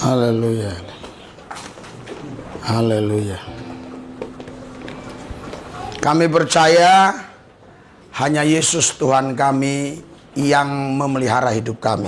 Haleluya. Haleluya. Kami percaya hanya Yesus Tuhan kami yang memelihara hidup kami,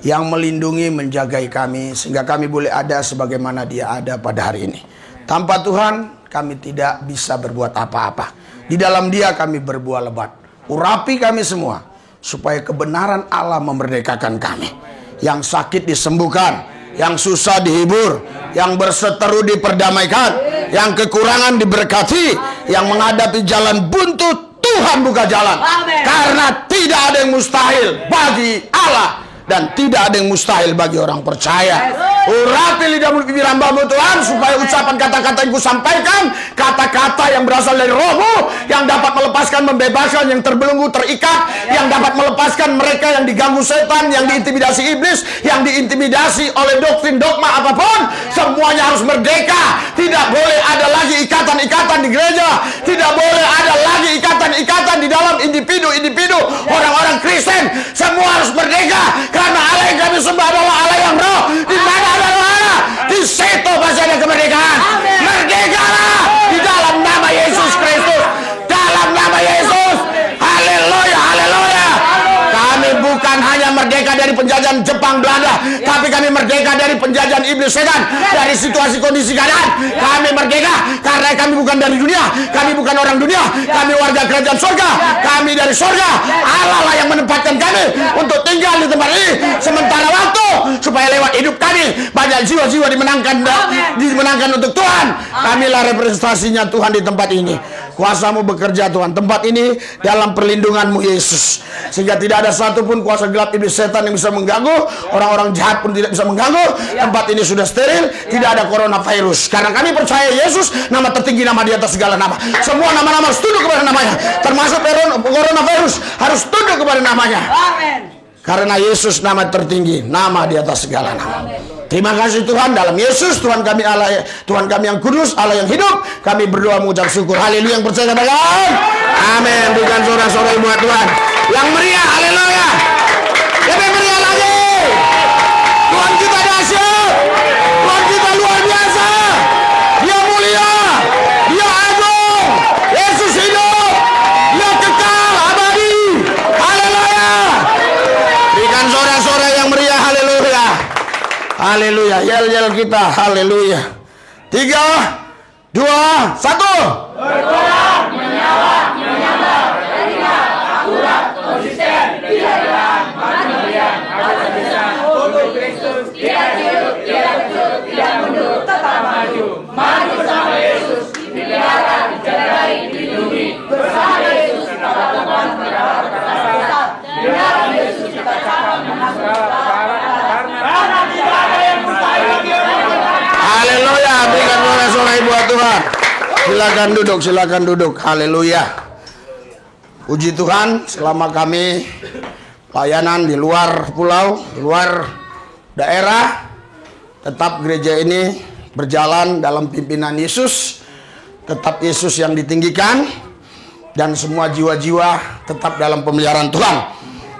yang melindungi, menjagai kami, sehingga kami boleh ada sebagaimana Dia ada pada hari ini. Tanpa Tuhan kami tidak bisa berbuat apa-apa. Di dalam Dia kami berbuah lebat. Urapi kami semua, supaya kebenaran Allah memerdekakan kami. Yang sakit disembuhkan, yang susah dihibur, yang berseteru diperdamaikan, yang kekurangan diberkati, yang menghadapi jalan buntu Tuhan buka jalan. Amen. Karena tidak ada yang mustahil bagi Allah, dan tidak ada yang mustahil bagi orang percaya. Urapi lidah mulut bibir hamba-Mu Tuhan, supaya ucapan kata-kata yang kusampaikan, kata-kata yang berasal dari Roh-Mu, yang dapat melepaskan, membebaskan yang terbelenggu, terikat, yang dapat melepaskan mereka yang diganggu setan, yang diintimidasi iblis, yang diintimidasi oleh doktrin dogma apapun. Semuanya harus merdeka. Tidak boleh ada lagi ikatan-ikatan di gereja, tidak boleh ada lagi ikatan-ikatan di dalam individu-individu orang-orang Kristen. Semua harus merdeka, karena Allah yang kami sembah adalah Allah yang roh. Di mana ada Allah, di situ pasti ada kemerdekaan. Merdekalah di dalam nama Yesus Kristus, dalam nama Yesus. Haleluya, haleluya. Kami bukan hanya merdeka dari penjajahan Jepang Belanda, tapi kami merdeka dari penjajahan iblis setan, dari situasi kondisi keadaan. Kami merdeka karena kami bukan dari dunia, kami bukan orang dunia, kami warga kerajaan surga, kami dari surga. Allah lah yang menempatkan kami untuk tinggal di tempat ini sementara waktu, supaya lewat hidup kami banyak jiwa-jiwa dimenangkan untuk Tuhan. Kamilah representasinya Tuhan di tempat ini. Kuasa-Mu bekerja Tuhan, tempat ini dalam perlindungan-Mu Yesus, sehingga tidak ada satupun kuasa gelap iblis setan yang bisa mengganggu. Orang-orang jahat pun tidak bisa mengganggu. Tempat ini sudah steril, tidak ada coronavirus, karena kami percaya Yesus nama tertinggi, nama di atas segala nama. Semua nama-nama harus tunduk kepada namanya, termasuk coronavirus harus tunduk kepada namanya. Amin. Karena Yesus nama tertinggi, nama di atas segala nama. Terima kasih Tuhan, dalam Yesus Tuhan kami, Allah Tuhan kami yang kudus, Allah yang hidup, kami berdoa mengucap syukur. Haleluya. Yang percaya katakan amin. Berikan sorak-sorai buat Tuhan yang meriah. Haleluya. Lebih meriah lagi. Tuhan kita dahsyat, Tuhan kita luar biasa, Dia mulia, Dia agung, Yesus hidup, Dia kekal abadi. Haleluya. Berikan sorak-sorai yang meriah. Haleluya. Haleluya. Yel-yel kita. Haleluya. 3, 2, 1. Berdoa, menyala, menyambar, terikat, akurat, konsisten, tidak hilang, mandirian, ada bisa untuk Kristus, tidak ciut, tidak kecut, tidak mundur, tetap maju. Maju sama Yesus, dipelihara, dijagai, dilindungi. Bersama Yesus kita lakukan mendapat kesehatan. Di dalam Yesus kita capai menang. Karena tidak ada yang mustahil bagi orang percaya. Haleluya. Berikan sorak-sorai buat Tuhan. Silakan duduk, silakan duduk. Haleluya. Puji Tuhan, selama kami pelayanan di luar pulau, di luar daerah, tetap gereja ini berjalan dalam pimpinan Yesus. Tetap Yesus yang ditinggikan, dan semua jiwa-jiwa tetap dalam pemeliharaan Tuhan.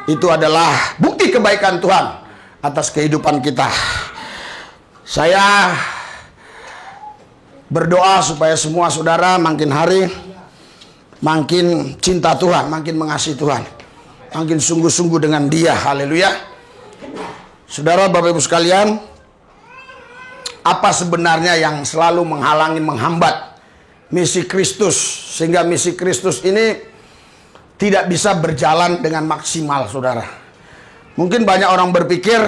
Itu adalah bukti kebaikan Tuhan atas kehidupan kita. Saya berdoa supaya semua saudara makin hari makin cinta Tuhan, makin mengasihi Tuhan, makin sungguh-sungguh dengan Dia. Haleluya. Saudara, Bapak Ibu sekalian, apa sebenarnya yang selalu menghalangi, menghambat misi Kristus, sehingga misi Kristus ini tidak bisa berjalan dengan maksimal, saudara? Mungkin banyak orang berpikir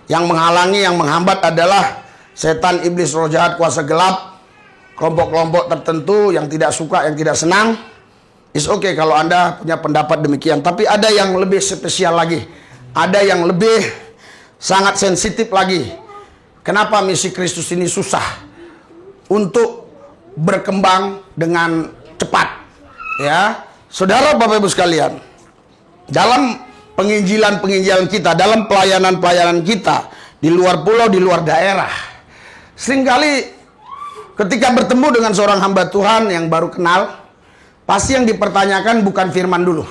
yang menghalangi, yang menghambat adalah setan, iblis, roh jahat, kuasa gelap, kelompok-kelompok tertentu yang tidak suka, yang tidak senang. It's okay kalau Anda punya pendapat demikian. Tapi ada yang lebih spesial lagi, ada yang lebih sangat sensitif lagi. Kenapa misi Kristus ini susah untuk berkembang dengan cepat? Ya, saudara, Bapak Ibu sekalian, dalam penginjilan kita, dalam pelayanan kita di luar pulau, di luar daerah, seringkali ketika bertemu dengan seorang hamba Tuhan yang baru kenal, pasti yang dipertanyakan bukan firman dulu.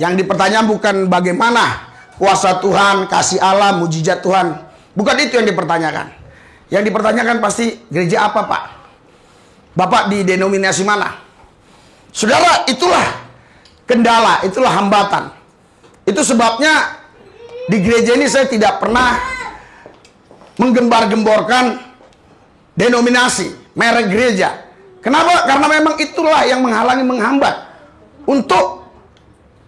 Yang dipertanyakan bukan bagaimana kuasa Tuhan, kasih Allah, mujizat Tuhan Bukan itu yang dipertanyakan. Yang dipertanyakan pasti gereja apa, Pak? Bapak di denominasi mana? Saudara, itulah kendala, itulah hambatan. Itu sebabnya di gereja ini saya tidak pernah menggembar-gemborkan denominasi, merek gereja. Kenapa? Karena memang itulah yang menghalangi, menghambat untuk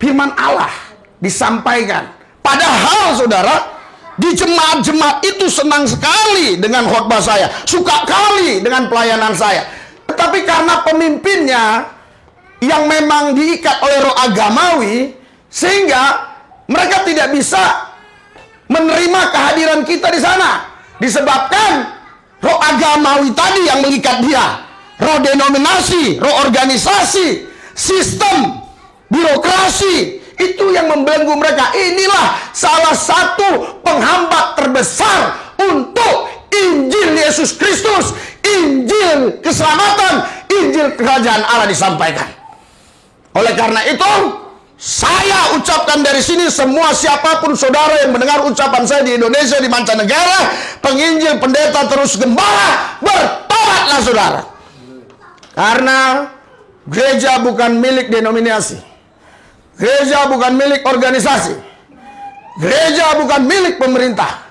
firman Allah disampaikan. Padahal saudara, di jemaat-jemaat itu senang sekali dengan khotbah saya, suka kali dengan pelayanan saya. Tetapi karena pemimpinnya yang memang diikat oleh roh agamawi, sehingga mereka tidak bisa menerima kehadiran kita di sana. Disebabkan roh agamawi tadi yang mengikat dia. Roh denominasi, roh organisasi, sistem, birokrasi, itu yang membelenggu mereka. Inilah salah satu penghambat terbesar untuk Injil Yesus Kristus, Injil keselamatan, Injil kerajaan Allah disampaikan. Oleh karena itu, saya ucapkan dari sini, semua siapapun saudara yang mendengar ucapan saya di Indonesia, di mancanegara, penginjil, pendeta, terus gembala, bertobatlah saudara. Karena gereja bukan milik denominasi. Gereja bukan milik organisasi. Gereja bukan milik pemerintah.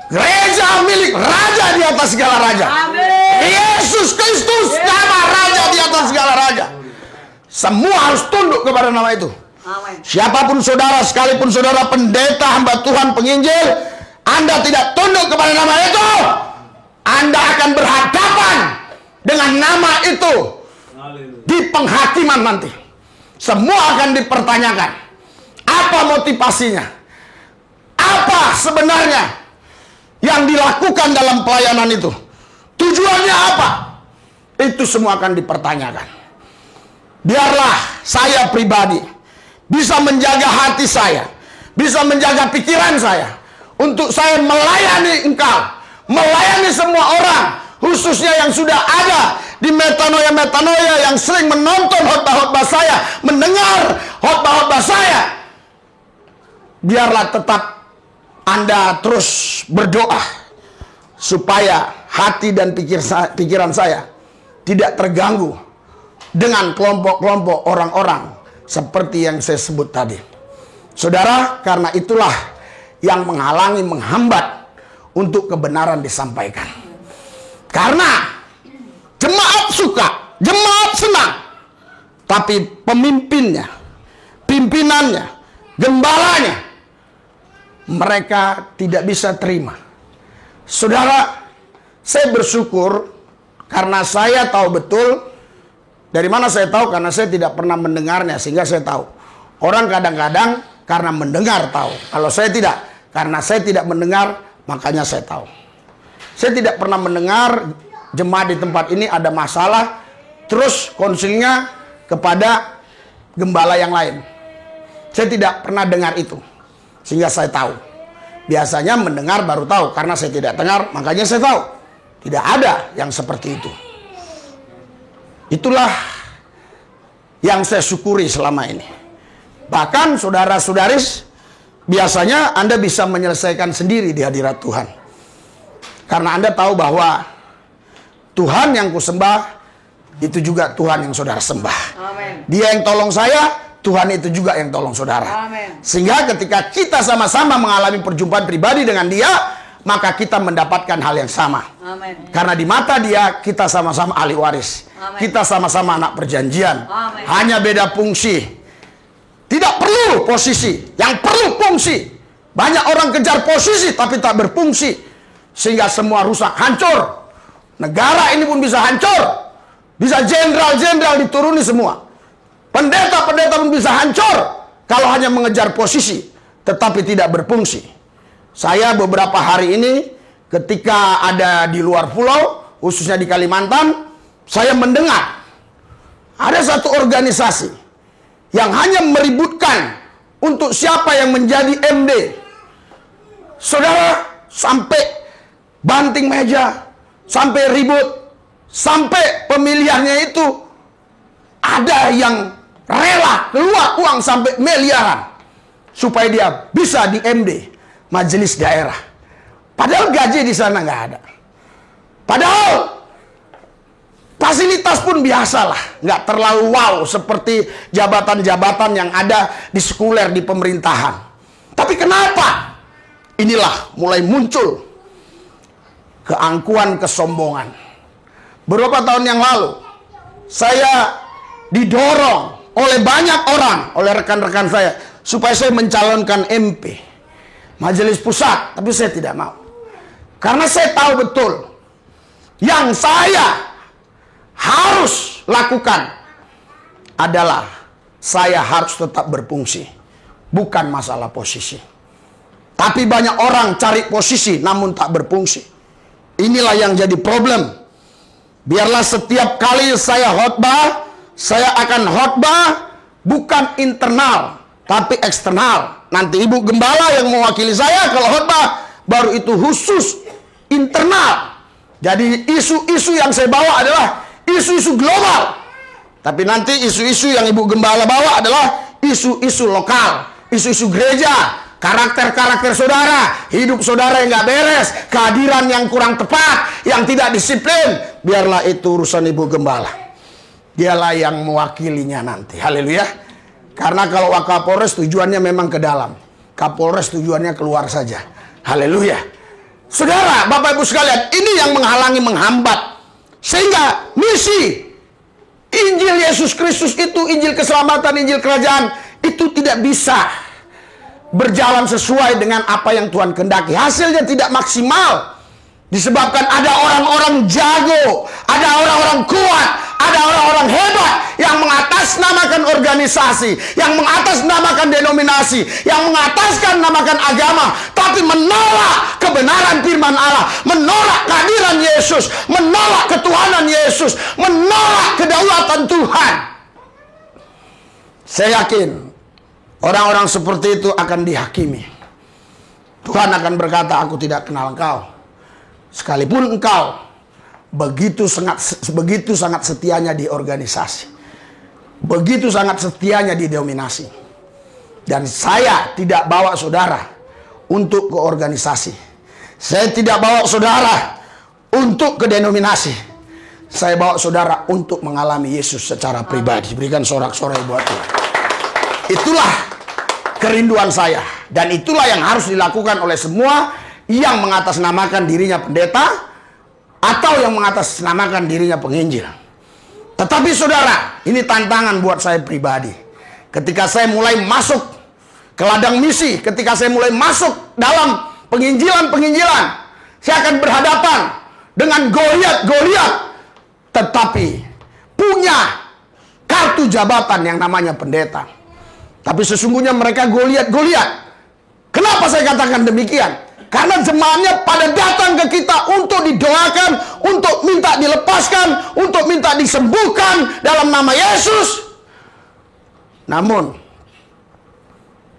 Gereja milik Raja di atas segala raja. Amin. Yesus Kristus, nama Raja di atas segala raja. Semua harus tunduk kepada nama itu. Amin. Siapapun saudara, sekalipun saudara pendeta, hamba Tuhan, penginjil, Anda tidak tunduk kepada nama itu, Anda akan berhadapan dengan nama itu di penghakiman nanti. Semua akan dipertanyakan. Apa motivasinya? Apa sebenarnya yang dilakukan dalam pelayanan itu? Tujuannya apa? Itu semua akan dipertanyakan. Biarlah saya pribadi bisa menjaga hati saya, bisa menjaga pikiran saya, untuk saya melayani engkau, melayani semua orang, khususnya yang sudah ada di metanoia-metanoia yang sering menonton khotbah-khotbah saya, mendengar khotbah-khotbah saya. Biarlah tetap Anda terus berdoa supaya hati dan pikiran saya tidak terganggu dengan kelompok-kelompok orang-orang seperti yang saya sebut tadi. Saudara, karena itulah yang menghalangi, menghambat untuk kebenaran disampaikan. Karena jemaat suka, jemaat senang, tapi pemimpinnya, pimpinannya, gembalanya, mereka tidak bisa terima. Saudara, saya bersyukur karena saya tahu betul. Dari mana saya tahu? Karena saya tidak pernah mendengarnya, sehingga saya tahu. Orang kadang-kadang karena mendengar tahu. Kalau saya tidak, karena saya tidak mendengar, makanya saya tahu. Saya tidak pernah mendengar jemaat di tempat ini ada masalah, terus konsilnya kepada gembala yang lain. Saya tidak pernah dengar itu, sehingga saya tahu. Biasanya mendengar baru tahu, karena saya tidak dengar, makanya saya tahu. Tidak ada yang seperti itu. Itulah yang saya syukuri selama ini. Bahkan saudara-saudaris, biasanya Anda bisa menyelesaikan sendiri di hadirat Tuhan. Karena Anda tahu bahwa Tuhan yang kusembah, itu juga Tuhan yang saudara sembah. Amin. Dia yang tolong saya, Tuhan itu juga yang tolong saudara. Amin. Sehingga ketika kita sama-sama mengalami perjumpaan pribadi dengan dia, maka kita mendapatkan hal yang sama. Amin. Karena di mata dia, kita sama-sama ahli waris. Amin. Kita sama-sama anak perjanjian. Amin. Hanya beda fungsi. Tidak perlu posisi, yang perlu fungsi. Banyak orang kejar posisi tapi tak berfungsi, sehingga semua rusak, hancur. Negara ini pun bisa hancur. Bisa jenderal-jenderal dituruni semua. Pendeta-pendeta pun bisa hancur kalau hanya mengejar posisi tetapi tidak berfungsi. Saya beberapa hari ini ketika ada di luar pulau, khususnya di Kalimantan, saya mendengar ada satu organisasi yang hanya meributkan untuk siapa yang menjadi MD. Saudara, sampai banting meja, sampai ribut, sampai pemilihannya itu ada yang rela keluar uang sampai miliaran supaya dia bisa di MD majelis daerah. Padahal gaji di sana nggak ada. Padahal fasilitas pun biasalah, nggak terlalu wow seperti jabatan-jabatan yang ada di sekuler di pemerintahan. Tapi kenapa? Inilah mulai muncul keangkuhan, kesombongan. Beberapa tahun yang lalu, saya didorong oleh banyak orang, oleh rekan-rekan saya, supaya saya mencalonkan MP, Majelis Pusat, tapi saya tidak mau. Karena saya tahu betul, yang saya harus lakukan adalah saya harus tetap berfungsi, bukan masalah posisi. Tapi banyak orang cari posisi namun tak berfungsi. Inilah yang jadi problem. Biarlah setiap kali saya khotbah, saya akan khotbah bukan internal tapi eksternal. Nanti Ibu Gembala yang mewakili saya kalau khotbah, baru itu khusus internal. Jadi isu-isu yang saya bawa adalah isu-isu global. Tapi nanti isu-isu yang Ibu Gembala bawa adalah isu-isu lokal, isu-isu gereja, karakter-karakter saudara, hidup saudara yang nggak beres, kehadiran yang kurang tepat, yang tidak disiplin. Biarlah itu urusan Ibu Gembala. Dialah yang mewakilinya nanti. Haleluya. Karena kalau Wakapolres tujuannya memang ke dalam, Kapolres tujuannya keluar saja. Haleluya. Saudara, Bapak Ibu sekalian, ini yang menghalangi, menghambat. Sehingga misi Injil Yesus Kristus itu, Injil keselamatan, Injil kerajaan, itu tidak bisa berjalan sesuai dengan apa yang Tuhan kehendaki. Hasilnya tidak maksimal. Disebabkan ada orang-orang jago, ada orang-orang kuat, ada orang-orang hebat yang mengatasnamakan organisasi, yang mengatasnamakan denominasi, yang mengatasnamakan agama, tapi menolak kebenaran firman Allah, menolak kehadiran Yesus, menolak ketuhanan Yesus, menolak kedaulatan Tuhan. Saya yakin orang-orang seperti itu akan dihakimi. Tuhan akan berkata, aku tidak kenal engkau. Sekalipun engkau begitu sangat setianya di organisasi, begitu sangat setianya di denominasi, dan saya tidak bawa saudara untuk ke organisasi, saya tidak bawa saudara untuk ke denominasi, saya bawa saudara untuk mengalami Yesus secara pribadi. Berikan sorak-sorai buat Tuhan. Itulah kerinduan saya, dan itulah yang harus dilakukan oleh semua yang mengatasnamakan dirinya pendeta atau yang mengatasnamakan dirinya penginjil. Tetapi saudara, ini tantangan buat saya pribadi. Ketika saya mulai masuk ke ladang misi, ketika saya mulai masuk dalam penginjilan-penginjilan, saya akan berhadapan dengan Goliat-Goliat, tetapi punya kartu jabatan yang namanya pendeta. Tapi sesungguhnya mereka Goliat-Goliat. Kenapa saya katakan demikian? Karena jemaatnya pada datang ke kita untuk didoakan, untuk minta dilepaskan, untuk minta disembuhkan dalam nama Yesus. Namun,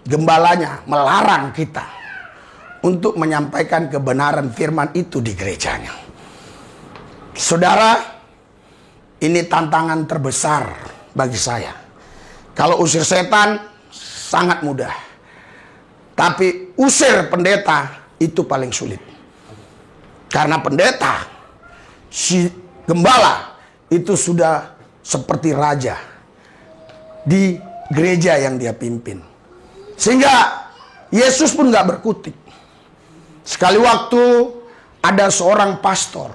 gembalanya melarang kita untuk menyampaikan kebenaran firman itu di gerejanya. Saudara, ini tantangan terbesar bagi saya. Kalau usir setan, sangat mudah. Tapi usir pendeta, itu paling sulit. Karena pendeta, si gembala, itu sudah seperti raja di gereja yang dia pimpin. Sehingga Yesus pun gak berkutik. Sekali waktu ada seorang pastor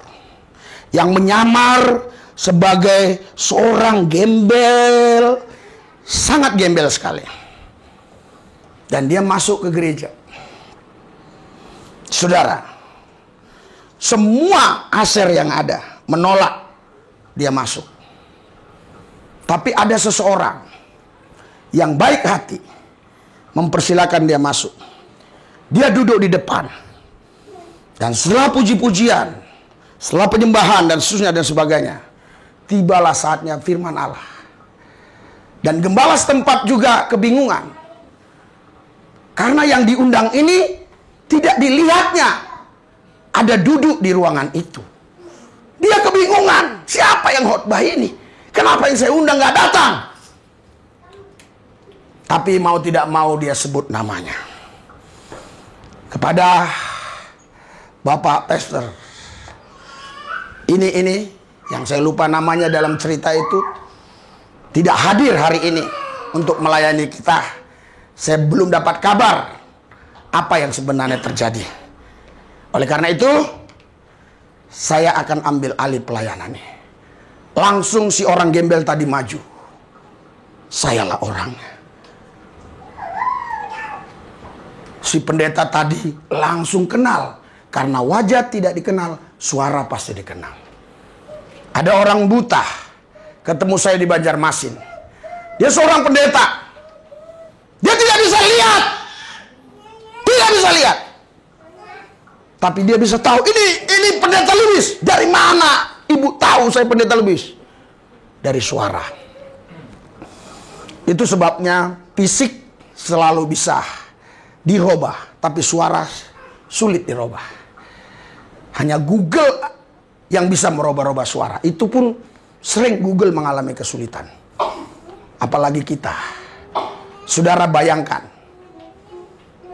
yang menyamar sebagai seorang gembel, sangat gembel sekali. Dan dia masuk ke gereja. Saudara, semua aser yang ada menolak dia masuk. Tapi ada seseorang yang baik hati mempersilakan dia masuk. Dia duduk di depan. Dan setelah puji-pujian, setelah penyembahan dan seterusnya dan sebagainya, tibalah saatnya firman Allah. Dan gembala setempat juga kebingungan. Karena yang diundang ini tidak dilihatnya ada duduk di ruangan itu. Dia kebingungan, siapa yang khotbah ini? Kenapa yang saya undang gak datang? Tapi mau tidak mau dia sebut namanya. Kepada Bapak Pastor ini yang saya lupa namanya dalam cerita itu tidak hadir hari ini untuk melayani kita. Saya belum dapat kabar apa yang sebenarnya terjadi. Oleh karena itu, saya akan ambil alih pelayanannya. Langsung si orang gembel tadi maju. Sayalah orangnya. Si pendeta tadi langsung kenal. Karena wajah tidak dikenal, suara pasti dikenal. Ada orang buta ketemu saya di Banjarmasin. Dia seorang pendeta. Dia tidak bisa lihat. Tidak bisa lihat. Tapi dia bisa tahu, ini pendeta Lubis. Dari mana ibu tahu saya pendeta Lubis? Dari suara. Itu sebabnya fisik selalu bisa dirubah, tapi suara sulit dirubah. Hanya Google yang bisa merubah-rubah suara. Itu pun sering Google mengalami kesulitan. Apalagi kita. Saudara bayangkan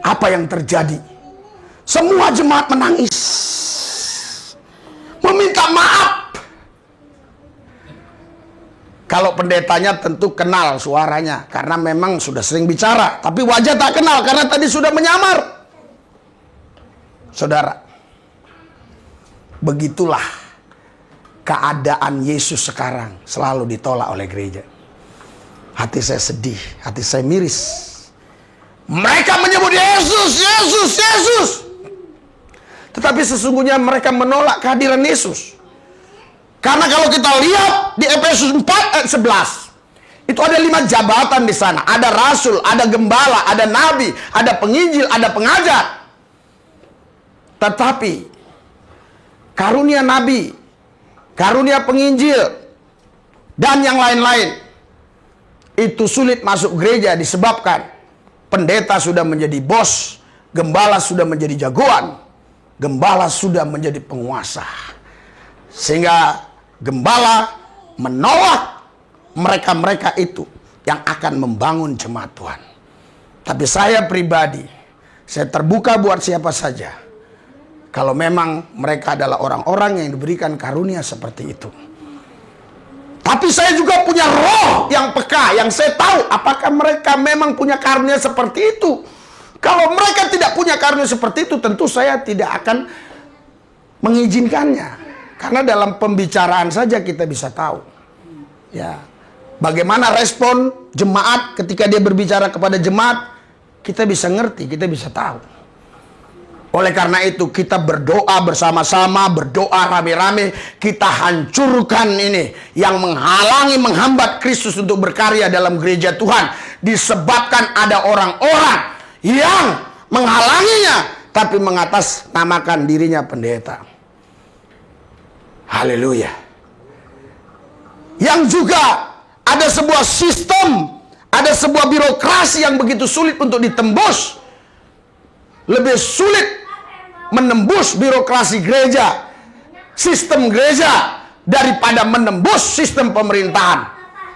apa yang terjadi. Semua jemaat menangis. Meminta maaf. Kalau pendetanya tentu kenal suaranya. Karena memang sudah sering bicara. Tapi wajah tak kenal karena tadi sudah menyamar. Saudara, begitulah keadaan Yesus sekarang selalu ditolak oleh gereja. Hati saya sedih, hati saya miris. Mereka menyebut Yesus, Yesus, Yesus. Tetapi sesungguhnya mereka menolak kehadiran Yesus. Karena kalau kita lihat di Efesus 4 ayat 11, itu ada 5 jabatan di sana. Ada rasul, ada gembala, ada nabi, ada penginjil, ada pengajar. Tetapi karunia nabi, karunia penginjil, dan yang lain-lain itu sulit masuk gereja disebabkan pendeta sudah menjadi bos, gembala sudah menjadi jagoan, gembala sudah menjadi penguasa. Sehingga gembala menolak mereka-mereka itu yang akan membangun jemaat Tuhan. Tapi saya pribadi, saya terbuka buat siapa saja. Kalau memang mereka adalah orang-orang yang diberikan karunia seperti itu. Tapi saya juga punya roh yang peka, yang saya tahu apakah mereka memang punya karunia seperti itu. Kalau mereka tidak punya karunia seperti itu, tentu saya tidak akan mengizinkannya. Karena dalam pembicaraan saja kita bisa tahu. Ya, bagaimana respon jemaat ketika dia berbicara kepada jemaat, kita bisa ngerti, kita bisa tahu. Oleh karena itu kita berdoa bersama-sama, berdoa rame-rame, kita hancurkan ini yang menghalangi, menghambat Kristus untuk berkarya dalam gereja Tuhan. Disebabkan ada orang-orang yang menghalanginya, tapi mengatasnamakan dirinya pendeta. Haleluya. Yang juga ada sebuah sistem, ada sebuah birokrasi yang begitu sulit untuk ditembus. Lebih sulit menembus birokrasi gereja, sistem gereja, daripada menembus sistem pemerintahan.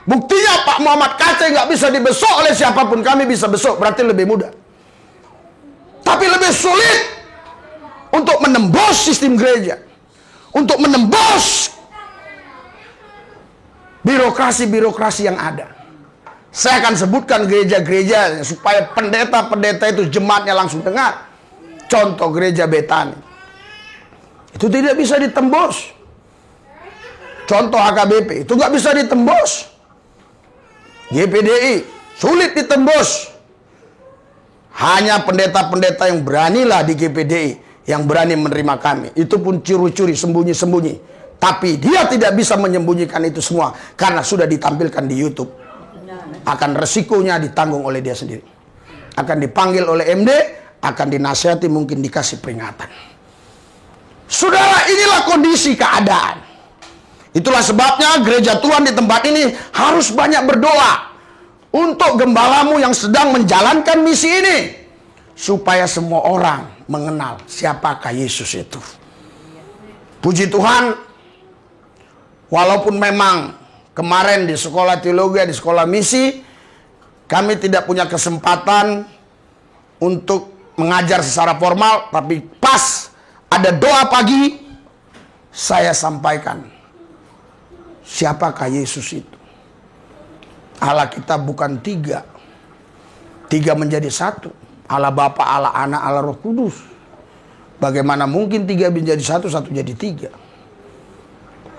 Buktinya Pak Muhammad Kacai nggak bisa dibesuk oleh siapapun, kami bisa besuk, berarti lebih mudah. Tapi lebih sulit untuk menembus sistem gereja, untuk menembus birokrasi-birokrasi yang ada. Saya akan sebutkan gereja-gereja supaya pendeta-pendeta itu jemaatnya langsung dengar. Contoh gereja Betani. Itu tidak bisa ditembus. Contoh HKBP. Itu nggak bisa ditembus. GPDI. Sulit ditembus. Hanya pendeta-pendeta yang beranilah di GPDI yang berani menerima kami. Itu pun curi-curi, sembunyi-sembunyi. Tapi dia tidak bisa menyembunyikan itu semua. Karena sudah ditampilkan di YouTube. Akan resikonya ditanggung oleh dia sendiri. Akan dipanggil oleh MD, akan dinasihati, mungkin dikasih peringatan. Saudara, inilah kondisi keadaan. Itulah sebabnya gereja Tuhan di tempat ini harus banyak berdoa untuk gembalamu yang sedang menjalankan misi ini, supaya semua orang mengenal siapakah Yesus itu. Puji Tuhan, walaupun memang kemarin di sekolah teologi, di sekolah misi, kami tidak punya kesempatan untuk mengajar secara formal, tapi pas ada doa pagi, saya sampaikan siapakah Yesus itu. Allah kita bukan tiga menjadi satu. Allah Bapa, Allah Anak, Allah Roh Kudus. Bagaimana mungkin tiga menjadi satu, satu jadi tiga?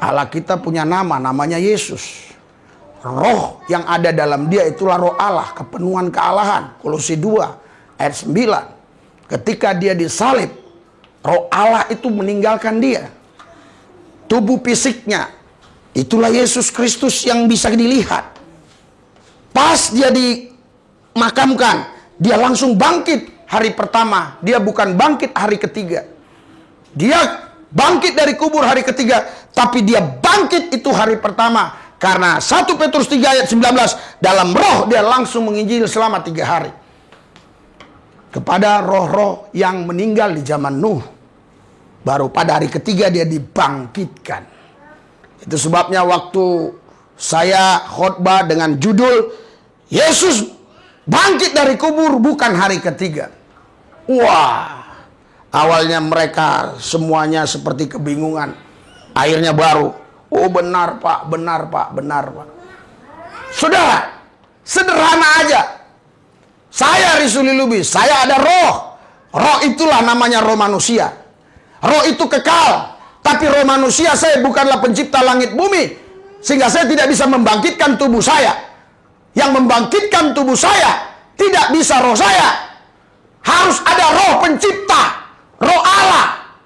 Allah kita punya nama, namanya Yesus. Roh yang ada dalam dia itulah roh Allah, kepenuhan kealahan. Kolose 2 ayat 9. Ketika dia disalib, roh Allah itu meninggalkan dia. Tubuh fisiknya, itulah Yesus Kristus yang bisa dilihat. Pas dia dimakamkan, dia langsung bangkit hari pertama. Dia bukan bangkit hari ketiga. Dia bangkit dari kubur hari ketiga, tapi dia bangkit itu hari pertama. Karena 1 Petrus 3 ayat 19, dalam roh dia langsung menginjil selama 3 hari. Kepada roh-roh yang meninggal di zaman Nuh. Baru pada hari ketiga dia dibangkitkan. Itu sebabnya waktu saya khotbah dengan judul Yesus bangkit dari kubur bukan hari ketiga. Wah, awalnya mereka semuanya seperti kebingungan. Akhirnya baru, oh benar Pak, benar Pak, benar Pak. Saudara, sederhana aja. Saya Risuli Lubis, saya ada roh. Roh itulah namanya roh manusia. Roh itu kekal. Tapi roh manusia, saya bukanlah pencipta langit bumi. Sehingga saya tidak bisa membangkitkan tubuh saya. Yang membangkitkan tubuh saya tidak bisa roh saya. Harus ada roh pencipta, roh Allah.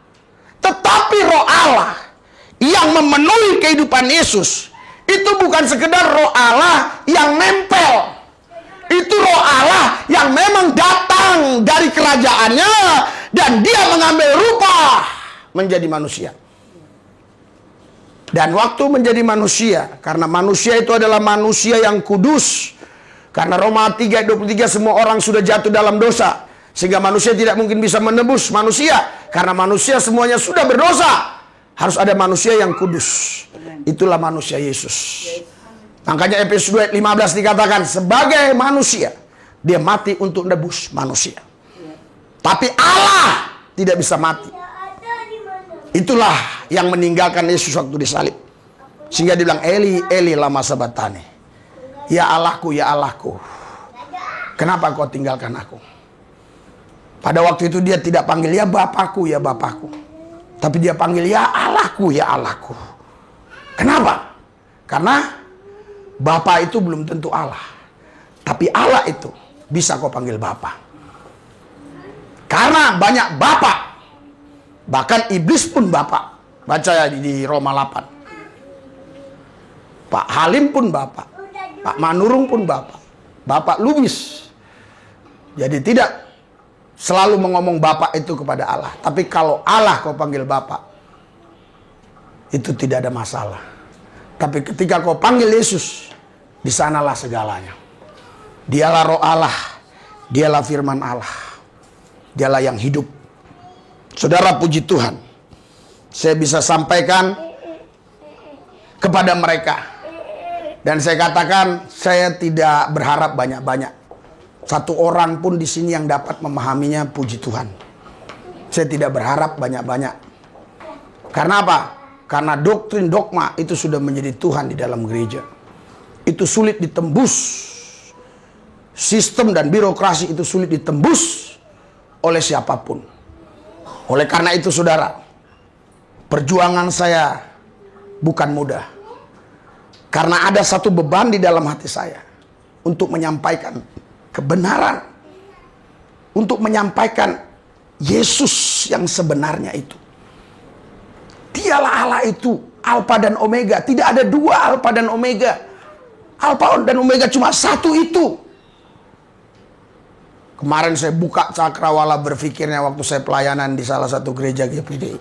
Tetapi roh Allah yang memenuhi kehidupan Yesus itu bukan sekedar roh Allah yang nempel. Itu roh Allah yang memang datang dari kerajaannya dan dia mengambil rupa menjadi manusia. Dan waktu menjadi manusia, karena manusia itu adalah manusia yang kudus. Karena Roma 3:23 semua orang sudah jatuh dalam dosa. Sehingga manusia tidak mungkin bisa menebus manusia. Karena manusia semuanya sudah berdosa. Harus ada manusia yang kudus. Itulah manusia Yesus. Makanya Efesus 2 ayat 15 dikatakan, sebagai manusia, dia mati untuk nebus manusia. Tapi Allah tidak bisa mati. Itulah yang meninggalkan Yesus waktu disalib. Sehingga dia bilang, Eli, Eli lama sabatani. Ya Allahku, ya Allahku. Kenapa kau tinggalkan aku? Pada waktu itu dia tidak panggil, ya Bapakku, ya Bapakku. Tapi dia panggil, ya Allahku, ya Allahku. Kenapa? Karena Bapa itu belum tentu Allah. Tapi Allah itu bisa kau panggil Bapa. Karena banyak Bapa. Bahkan iblis pun Bapa. Baca ya di Roma 8. Pak Halim pun Bapa. Pak Manurung pun Bapa. Bapak Lubis. Jadi tidak selalu mengomong Bapa itu kepada Allah. Tapi kalau Allah kau panggil Bapa, itu tidak ada masalah. Tapi ketika kau panggil Yesus, di sanalah segalanya. Dialah roh Allah. Dialah firman Allah. Dialah yang hidup. Saudara, puji Tuhan. Saya bisa sampaikan kepada mereka. Dan saya katakan, saya tidak berharap banyak-banyak. Satu orang pun di sini yang dapat memahaminya, puji Tuhan. Saya tidak berharap banyak-banyak. Karena apa? Karena doktrin dogma itu sudah menjadi Tuhan di dalam gereja. Itu sulit ditembus. Sistem dan birokrasi itu sulit ditembus oleh siapapun. Oleh karena itu saudara, perjuangan saya bukan mudah. Karena ada satu beban di dalam hati saya untuk menyampaikan kebenaran, untuk menyampaikan Yesus yang sebenarnya itu. Dialah Allah itu, Alfa dan Omega. Tidak ada dua Alfa dan Omega. Alfa dan Omega cuma satu itu. Kemarin saya buka cakrawala berpikirnya waktu saya pelayanan di salah satu gereja GPDI.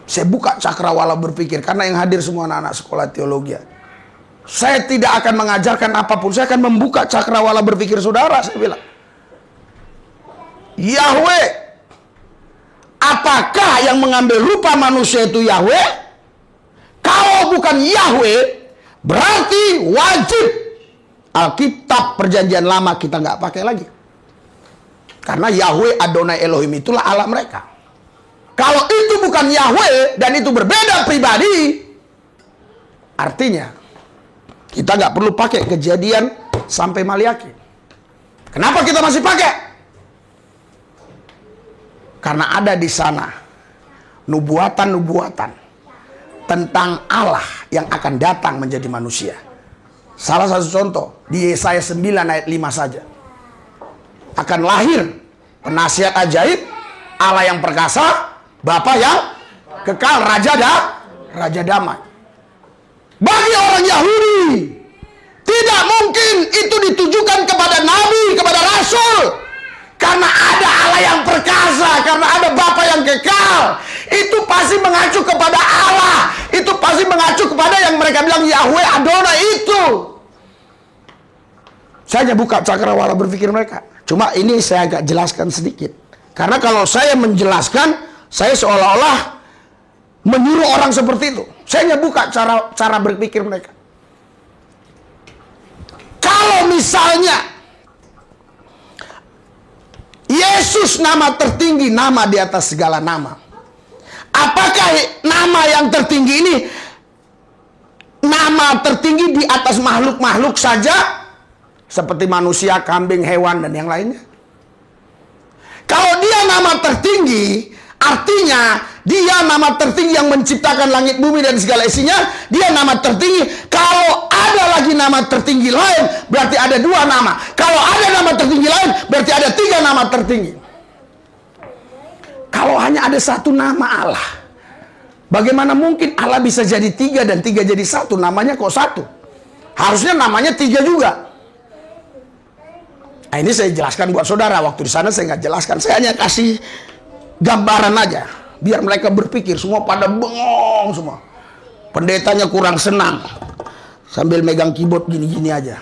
Saya buka cakrawala berpikir karena yang hadir semua anak-anak sekolah teologi. Saya tidak akan mengajarkan apapun. Saya akan membuka cakrawala berpikir saudara. Saya bilang, Yahweh, apakah yang mengambil rupa manusia itu Yahweh? Kalau bukan Yahweh, berarti wajib Alkitab Perjanjian Lama kita nggak pakai lagi. Karena Yahweh Adonai Elohim itulah Allah mereka. Kalau itu bukan Yahweh dan itu berbeda pribadi, artinya kita nggak perlu pakai Kejadian sampai Maliaki. Kenapa kita masih pakai? Karena ada di sana nubuatan-nubuatan tentang Allah yang akan datang menjadi manusia. Salah satu contoh di Yesaya 9 ayat 5 saja. Akan lahir penasihat ajaib, Allah yang perkasa, Bapa yang kekal, Raja damai. Bagi orang Yahudi, tidak mungkin itu ditujukan kepada nabi, kepada rasul. Karena ada Allah yang perkasa, karena ada Bapa yang kekal. Itu pasti mengacu kepada Allah. Itu pasti mengacu kepada yang mereka bilang Yahweh Adonai itu. Saya hanya buka cakrawala berpikir mereka. Cuma ini saya agak jelaskan sedikit. Karena kalau saya menjelaskan, saya seolah-olah menyuruh orang seperti itu. Saya hanya buka cara berpikir mereka. Kalau misalnya Yesus nama tertinggi, nama di atas segala nama. Apakah nama yang tertinggi ini nama tertinggi di atas makhluk-makhluk saja? Seperti manusia, kambing, hewan, dan yang lainnya. Kalau dia nama tertinggi, artinya dia nama tertinggi yang menciptakan langit bumi dan segala isinya. Dia nama tertinggi. Kalau ada lagi nama tertinggi lain, berarti ada 2 nama. Kalau ada nama tertinggi lain, berarti ada 3 nama tertinggi. Kalau hanya ada 1 nama Allah, bagaimana mungkin Allah bisa jadi 3 dan 3 jadi 1? Namanya kok 1? Harusnya namanya 3 juga. Nah, ini saya jelaskan buat saudara. Waktu di sana saya nggak jelaskan. Saya hanya kasih gambaran aja. Biar mereka berpikir. Semua pada bengong semua. Pendetanya kurang senang. Sambil megang keyboard gini-gini aja.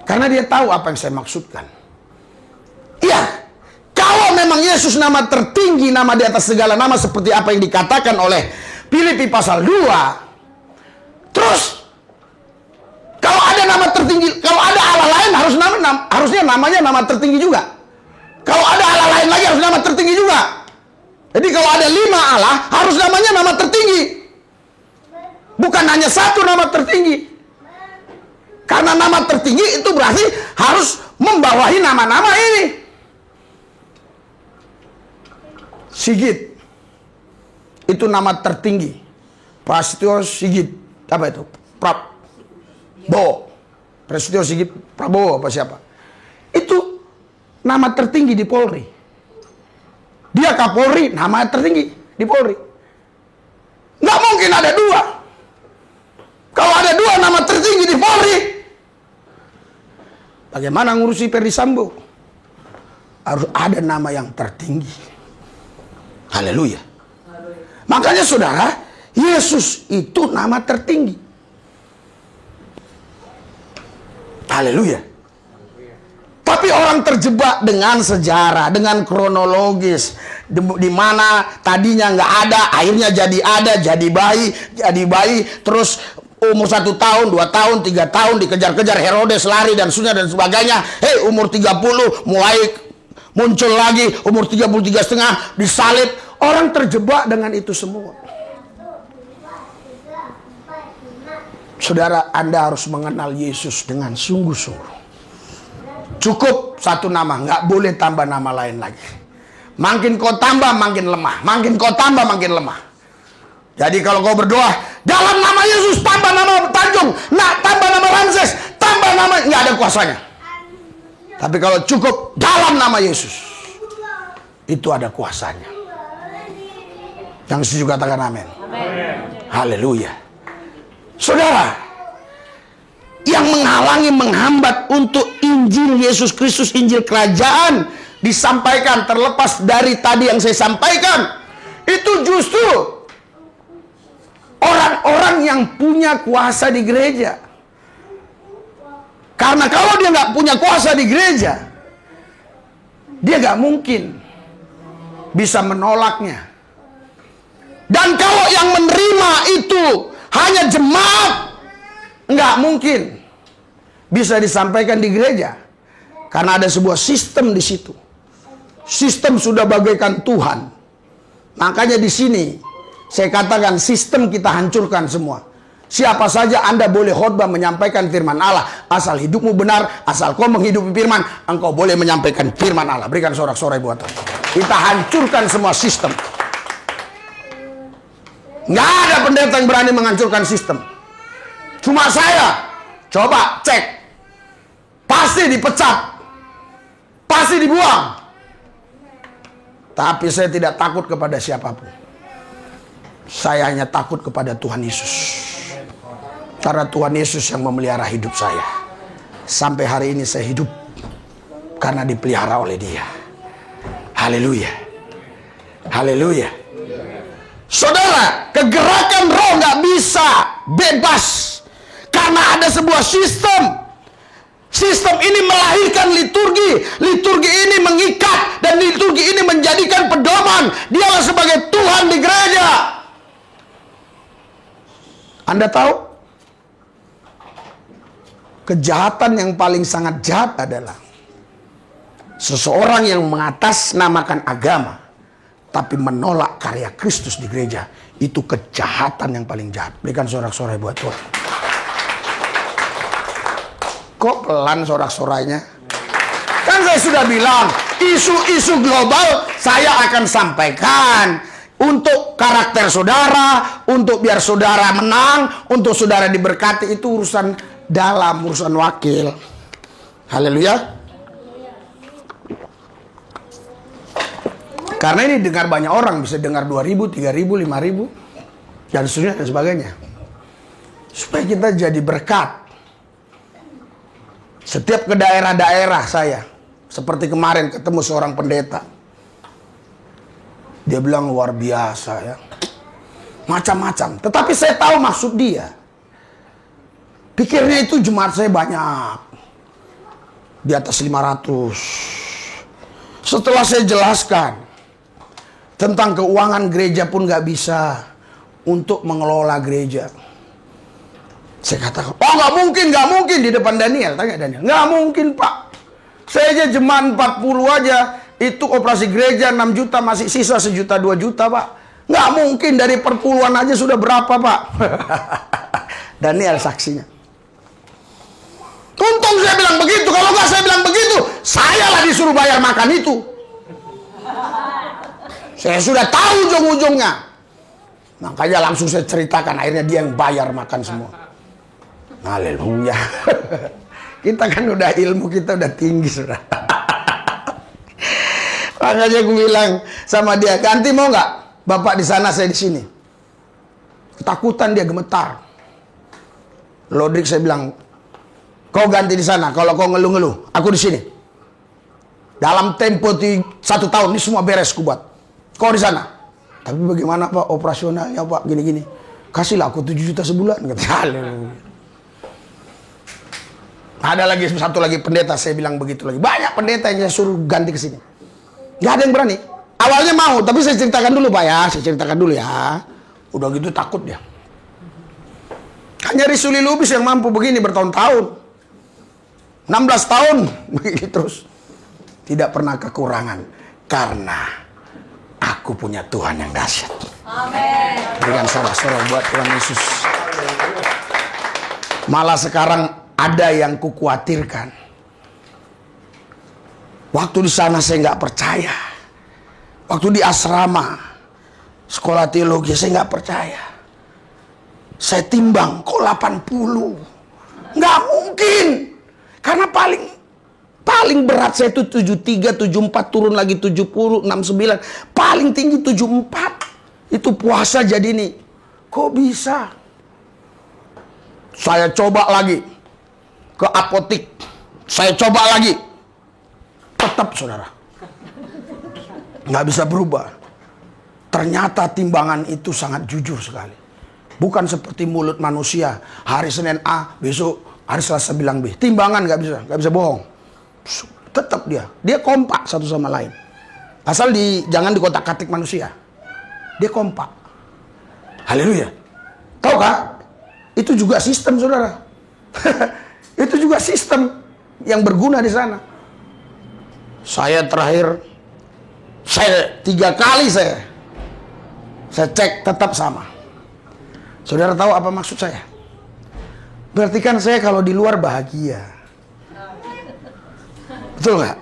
Karena dia tahu apa yang saya maksudkan. Iya. Kalau memang Yesus nama tertinggi, nama di atas segala nama, seperti apa yang dikatakan oleh Filipi pasal 2. Terus kalau ada nama tertinggi, kalau ada Allah lain harusnya namanya nama tertinggi juga. Kalau ada Allah lain lagi harus nama tertinggi juga. Jadi kalau ada 5 Allah harus namanya nama tertinggi. Bukan hanya 1 nama tertinggi. Karena nama tertinggi itu berarti harus membawahi nama-nama ini. Sigit itu nama tertinggi. Prasetyo Sigit. Apa itu? Prabowo. Prasetyo Sigit Prabowo apa siapa? Itu nama tertinggi di Polri. Dia Kapolri, nama tertinggi di Polri. Nggak mungkin ada 2. Kalau ada 2 nama tertinggi di Polri, bagaimana ngurusi Ferdy Sambo? Harus ada nama yang tertinggi. Haleluya. Makanya saudara, Yesus itu nama tertinggi. Haleluya. Tapi orang terjebak dengan sejarah, dengan kronologis, di mana tadinya nggak ada, akhirnya jadi ada, jadi bayi, terus umur 1 tahun, 2 tahun, 3 tahun dikejar-kejar Herodes, lari dan sebagainya. Hei, umur 30 mulai muncul lagi, umur 33,5 disalib. Orang terjebak dengan itu semua. Saudara, Anda harus mengenal Yesus dengan sungguh-sungguh. Cukup 1 nama, nggak boleh tambah nama lain lagi. Makin kau tambah, makin lemah. Makin kau tambah, makin lemah. Jadi kalau kau berdoa, dalam nama Yesus, tambah nama Tanjung, tambah nama Ramses, tambah nama, nggak ada kuasanya. Tapi kalau cukup dalam nama Yesus, itu ada kuasanya. Yang setuju katakan amin. Haleluya. Saudara, yang menghalangi, menghambat untuk Injil Yesus Kristus, Injil Kerajaan disampaikan, terlepas dari tadi yang saya sampaikan, itu justru orang-orang yang punya kuasa di gereja. Karena kalau dia nggak punya kuasa di gereja, dia nggak mungkin bisa menolaknya. Dan kalau yang menerima itu hanya jemaat, nggak mungkin bisa disampaikan di gereja. Karena ada sebuah sistem di situ. Sistem sudah bagaikan Tuhan. Makanya di sini saya katakan sistem kita hancurkan semua. Siapa saja Anda boleh khotbah menyampaikan firman Allah. Asal hidupmu benar, asal kau menghidupi firman, engkau boleh menyampaikan firman Allah. Berikan sorak-sorai buat Tuhan. Kita hancurkan semua sistem. Nggak ada pendeta yang berani menghancurkan sistem. Cuma saya. Coba cek. Pasti dipecat. Pasti dibuang. Tapi saya tidak takut kepada siapapun. Saya hanya takut kepada Tuhan Yesus. Karena Tuhan Yesus yang memelihara hidup saya. Sampai hari ini saya hidup karena dipelihara oleh Dia. Haleluya. Haleluya. Saudara, kegerakan roh nggak bisa bebas karena ada sebuah sistem. Sistem ini melahirkan liturgi. Liturgi ini mengikat dan liturgi ini menjadikan pedoman. Dialah sebagai Tuhan di gereja. Anda tahu? Kejahatan yang paling sangat jahat adalah seseorang yang mengatasnamakan agama tapi menolak karya Kristus di gereja. Itu kejahatan yang paling jahat. Berikan sorak-sorai buat Tuhan. Kok pelan sorak-sorainya? Kan saya sudah bilang, isu-isu global saya akan sampaikan. Untuk karakter saudara, untuk biar saudara menang, untuk saudara diberkati, itu urusan dalam, urusan wakil. Haleluya. Karena ini dengar banyak orang, bisa dengar 2.000, 3.000, 5.000 dan seterusnya dan sebagainya. Supaya kita jadi berkat. Setiap ke daerah-daerah saya, seperti kemarin ketemu seorang pendeta. Dia bilang luar biasa ya. Macam-macam. Tetapi saya tahu maksud dia. Pikirnya itu jemaat saya banyak. Di atas 500. Setelah saya jelaskan tentang keuangan gereja pun gak bisa untuk mengelola gereja. Saya katakan, oh gak mungkin di depan Daniel. Tanya Daniel, gak mungkin Pak. Saya aja jemaat 40 aja. Itu operasi gereja 6 juta, masih sisa 1 juta 2 juta Pak. Nggak mungkin, dari perpuluhan aja sudah berapa Pak. Daniel saksinya. Untung saya bilang begitu. Kalau nggak saya bilang begitu, saya lah disuruh bayar makan itu. Saya sudah tahu ujung-ujungnya. Makanya langsung saya ceritakan, akhirnya dia yang bayar makan semua. Haleluya. Kita kan udah ilmu, kita udah tinggi sudah. Makanya gue bilang sama dia, ganti mau nggak? Bapak di sana, saya di sini. Ketakutan dia, gemetar. Lodrik saya bilang, kau ganti di sana. Kalau kau ngeluh-ngeluh, aku di sini. Dalam tempo 1 tahun ini semua beres ku buat. Kau di sana. Tapi bagaimana Pak operasionalnya Pak, gini-gini. Kasihlah aku 7 juta sebulan. Ada lagi satu lagi pendeta, saya bilang begitu lagi. Banyak pendeta yang saya suruh ganti ke sini. Gak ada yang berani. Awalnya mau, tapi saya ceritakan dulu Pak ya. Saya ceritakan dulu ya. Udah gitu takut dia. Hanya Risuli Lubis yang mampu begini bertahun-tahun. 16 tahun. Begini terus. Tidak pernah kekurangan. Karena aku punya Tuhan yang dahsyat. Amin. Berikan sorak-sorai buat Tuhan Yesus. Malah sekarang ada yang kukhawatirkan. Waktu di sana saya nggak percaya. Waktu di asrama, sekolah teologi, saya nggak percaya. Saya timbang, kok 80? Nggak mungkin. Karena paling berat saya itu 73, 74, turun lagi 70, 69. Paling tinggi 74. Itu puasa jadi nih. Kok bisa? Saya coba lagi. Ke apotik. Saya coba lagi. Tetap saudara, nggak bisa berubah. Ternyata timbangan itu sangat jujur sekali. Bukan seperti mulut manusia. Hari Senin A, besok hari Selasa bilang B. Timbangan nggak bisa bohong. Tetap dia kompak satu sama lain. Asal jangan dikotak-katik manusia. Dia kompak. Haleluya. Tahu kah? Itu juga sistem saudara. Itu juga sistem yang berguna di sana. Saya 3 kali saya Saya cek tetap sama. Saudara tahu apa maksud saya? Berarti kan saya kalau di luar bahagia. Betul nggak?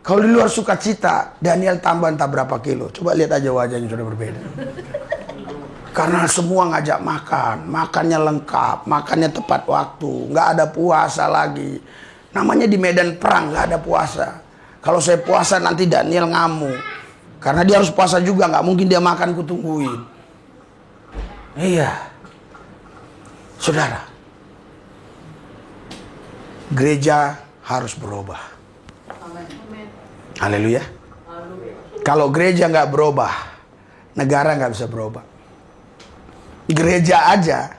Kalau di luar sukacita, Daniel tambah entah berapa kilo. Coba lihat aja wajahnya sudah berbeda. Karena semua ngajak makan, makannya lengkap, makannya tepat waktu, nggak ada puasa lagi. Namanya di medan perang nggak ada puasa. Kalau saya puasa nanti Daniel ngamuk, karena dia harus puasa juga, nggak mungkin dia makan kutungguin. Iya, saudara, gereja harus berubah. Haleluya. Kalau gereja nggak berubah, negara nggak bisa berubah. Gereja aja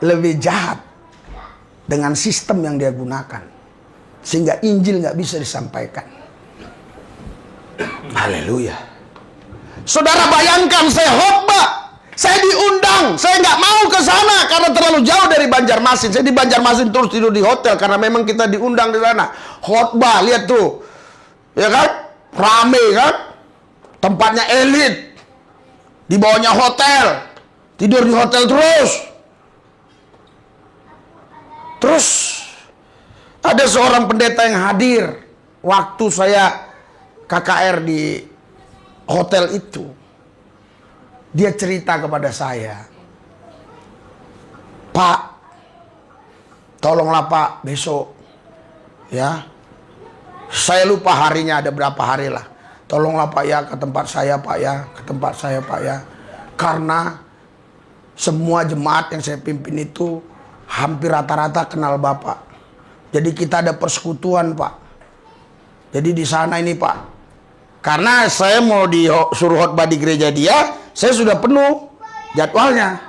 lebih jahat dengan sistem yang dia gunakan, sehingga Injil nggak bisa disampaikan. Haleluya. Saudara bayangkan saya khotbah, saya diundang, saya nggak mau ke sana karena terlalu jauh dari Banjarmasin. Saya di Banjarmasin terus tidur di hotel karena memang kita diundang di sana. Khotbah, lihat tuh, ya kan, rame kan, tempatnya elit, di bawahnya hotel. Tidur di hotel terus ada seorang pendeta yang hadir waktu saya KKR di hotel itu. Dia cerita kepada saya, "Pak, tolonglah Pak, besok ya, saya lupa harinya, ada berapa hari lah. Tolonglah Pak ya, ke tempat saya Pak ya, ke tempat saya Pak ya. Karena semua jemaat yang saya pimpin itu hampir rata-rata kenal Bapak. Jadi kita ada persekutuan Pak. Jadi di sana ini Pak, karena saya mau disuruh khotbah di gereja dia, saya sudah penuh jadwalnya.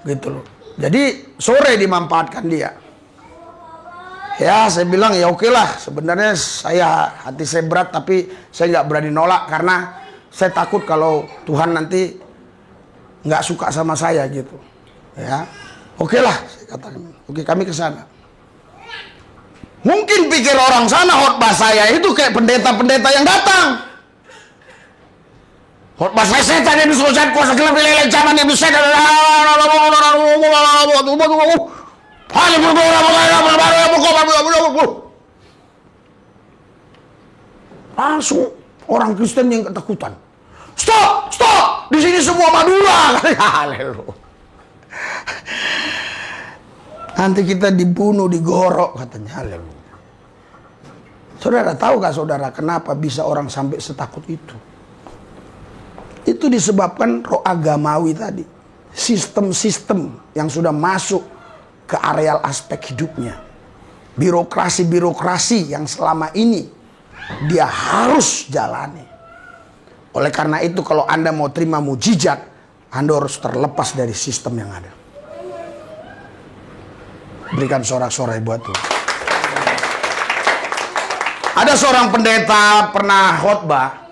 Gitu loh. Jadi sore dimanfaatkan dia. Ya saya bilang ya oke lah. Sebenarnya hati saya berat, tapi saya nggak berani nolak karena saya takut kalau Tuhan nanti nggak suka sama saya gitu, ya. Oke lah, saya katakan. Oke, kami ke sana. Mungkin pikir orang sana khotbah saya itu kayak pendeta-pendeta yang datang. Khotbah saya setan yang disuruh saya kuasa gelap lele zaman yang bisa. Langsung orang Kristen yang ketakutan. Stop, stop! Di sini semua Madura. Haleluya. Nanti kita dibunuh, digorok katanya. Haleluya. Saudara tahu gak saudara kenapa bisa orang sampai setakut itu? Itu disebabkan roh agamawi tadi. Sistem-sistem yang sudah masuk ke areal aspek hidupnya. Birokrasi-birokrasi yang selama ini dia harus jalani. Oleh karena itu kalau Anda mau terima mujizat, Anda harus terlepas dari sistem yang ada. Berikan sorak-sorai buat Tuhan. Ada seorang pendeta pernah khotbah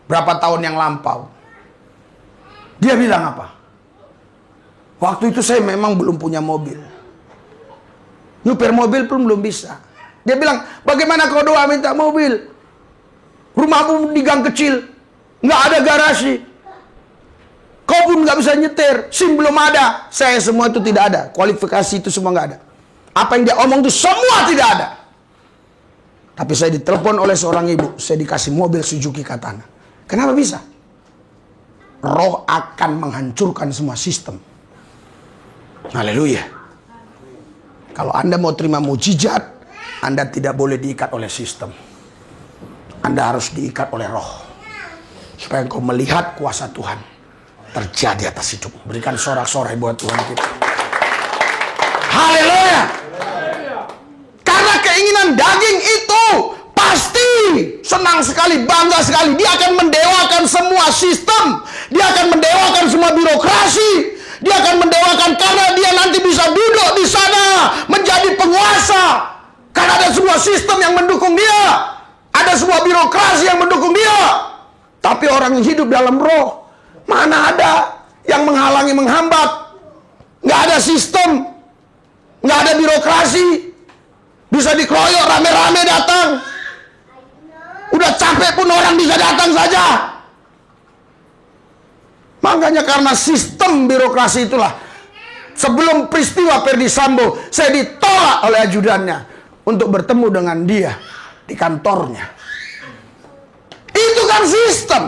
berapa tahun yang lampau. Dia bilang apa? Waktu itu saya memang belum punya mobil. Nyupir mobil pun belum bisa. Dia bilang, bagaimana kau doa minta mobil? Rumahmu di gang kecil. Nggak ada garasi. Kau pun nggak bisa nyetir. SIM belum ada. Saya semua itu tidak ada. Kualifikasi itu semua nggak ada. Apa yang dia omong itu semua tidak ada. Tapi saya ditelepon oleh seorang ibu. Saya dikasih mobil Suzuki Katana. Kenapa bisa? Roh akan menghancurkan semua sistem. Haleluya. Kalau Anda mau terima mujizat, Anda tidak boleh diikat oleh sistem. Anda harus diikat oleh roh. Supaya engkau melihat kuasa Tuhan terjadi atas hidup. Berikan sorak-sorai buat Tuhan kita. Haleluya. Karena keinginan daging itu pasti senang sekali, bangga sekali. Dia akan mendewakan semua sistem. Dia akan mendewakan semua birokrasi. Dia akan mendewakan karena dia nanti bisa duduk di sana menjadi penguasa. Karena ada sebuah sistem yang mendukung dia. Ada sebuah birokrasi yang mendukung dia. Tapi orang yang hidup dalam roh, mana ada yang menghalangi, menghambat. Nggak ada sistem. Nggak ada birokrasi. Bisa dikeroyok rame-rame datang. Udah capek pun orang bisa datang saja. Makanya karena sistem birokrasi itulah, sebelum peristiwa Ferdy Sambo, saya ditolak oleh ajudannya untuk bertemu dengan dia di kantornya. Itu kan sistem.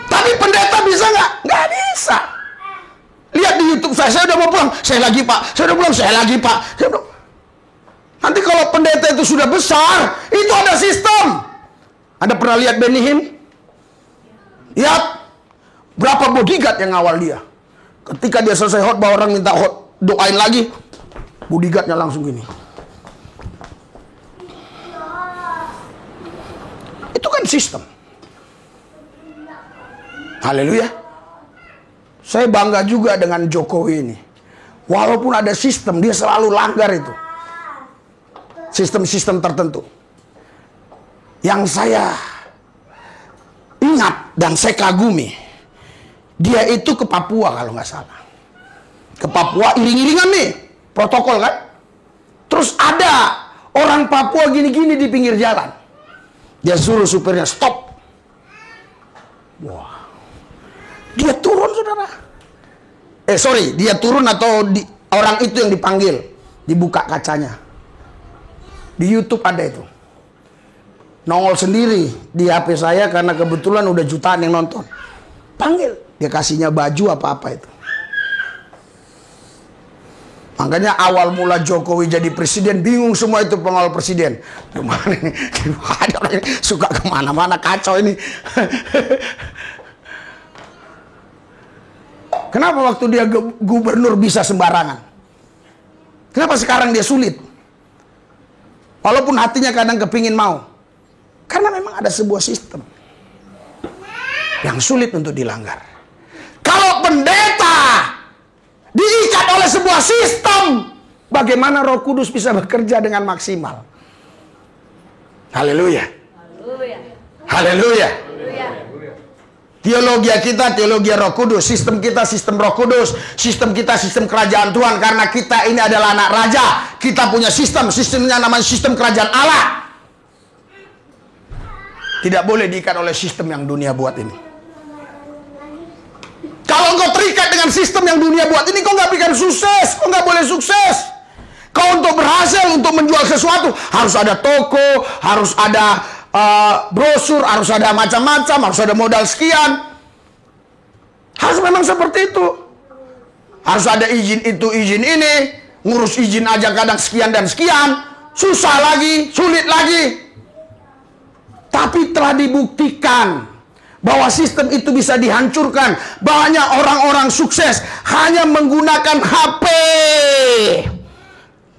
Tapi pendeta bisa nggak? Nggak bisa. Lihat di YouTube saya udah mau pulang. Saya lagi pak, saya udah pulang, saya lagi pak. Nanti kalau pendeta itu sudah besar, itu ada sistem. Anda pernah lihat Benny Hinn? Lihat berapa bodyguard yang ngawal dia. Ketika dia selesai khotbah, orang minta doain lagi, bodyguardnya langsung gini. Itu kan sistem. Haleluya. Saya bangga juga dengan Jokowi ini. Walaupun ada sistem, dia selalu langgar itu. Sistem-sistem tertentu. Yang saya ingat dan saya kagumi, dia itu ke Papua kalau nggak salah. Ke Papua iring-iringan nih, protokol kan. Terus ada orang Papua gini-gini di pinggir jalan. Dia suruh supirnya stop. Wah, dia turun saudara. Dia turun atau orang itu yang dipanggil, dibuka kacanya. Di YouTube ada itu. Nongol sendiri di HP saya karena kebetulan udah jutaan yang nonton. Panggil, dia kasihnya baju apa-apa itu. Makanya awal mula Jokowi jadi presiden, bingung semua itu pengawal presiden. Gimana ini? Ada orang ini suka kemana-mana, kacau ini. Kenapa waktu dia gubernur bisa sembarangan? Kenapa sekarang dia sulit? Walaupun hatinya kadang kepingin mau. Karena memang ada sebuah sistem yang sulit untuk dilanggar. Kalau pendeta diikat oleh sebuah sistem, bagaimana Roh Kudus bisa bekerja dengan maksimal? Haleluya. Haleluya. Teologi kita, teologi Roh Kudus. Sistem kita, sistem Roh Kudus. Sistem kita, sistem kerajaan Tuhan. Karena kita ini adalah anak raja. Kita punya sistem. Sistemnya namanya sistem kerajaan Allah. Tidak boleh diikat oleh sistem yang dunia buat ini. Kalau engkau terikat dengan sistem yang dunia buat ini, kau nggak bikin sukses. Kau nggak boleh sukses. Kau untuk berhasil, untuk menjual sesuatu, harus ada toko, harus ada brosur, harus ada macam-macam, harus ada modal sekian. Harus memang seperti itu. Harus ada izin itu, izin ini. Ngurus izin aja kadang sekian dan sekian. Susah lagi, sulit lagi. Tapi telah dibuktikan bahwa sistem itu bisa dihancurkan. Banyak orang-orang sukses hanya menggunakan HP.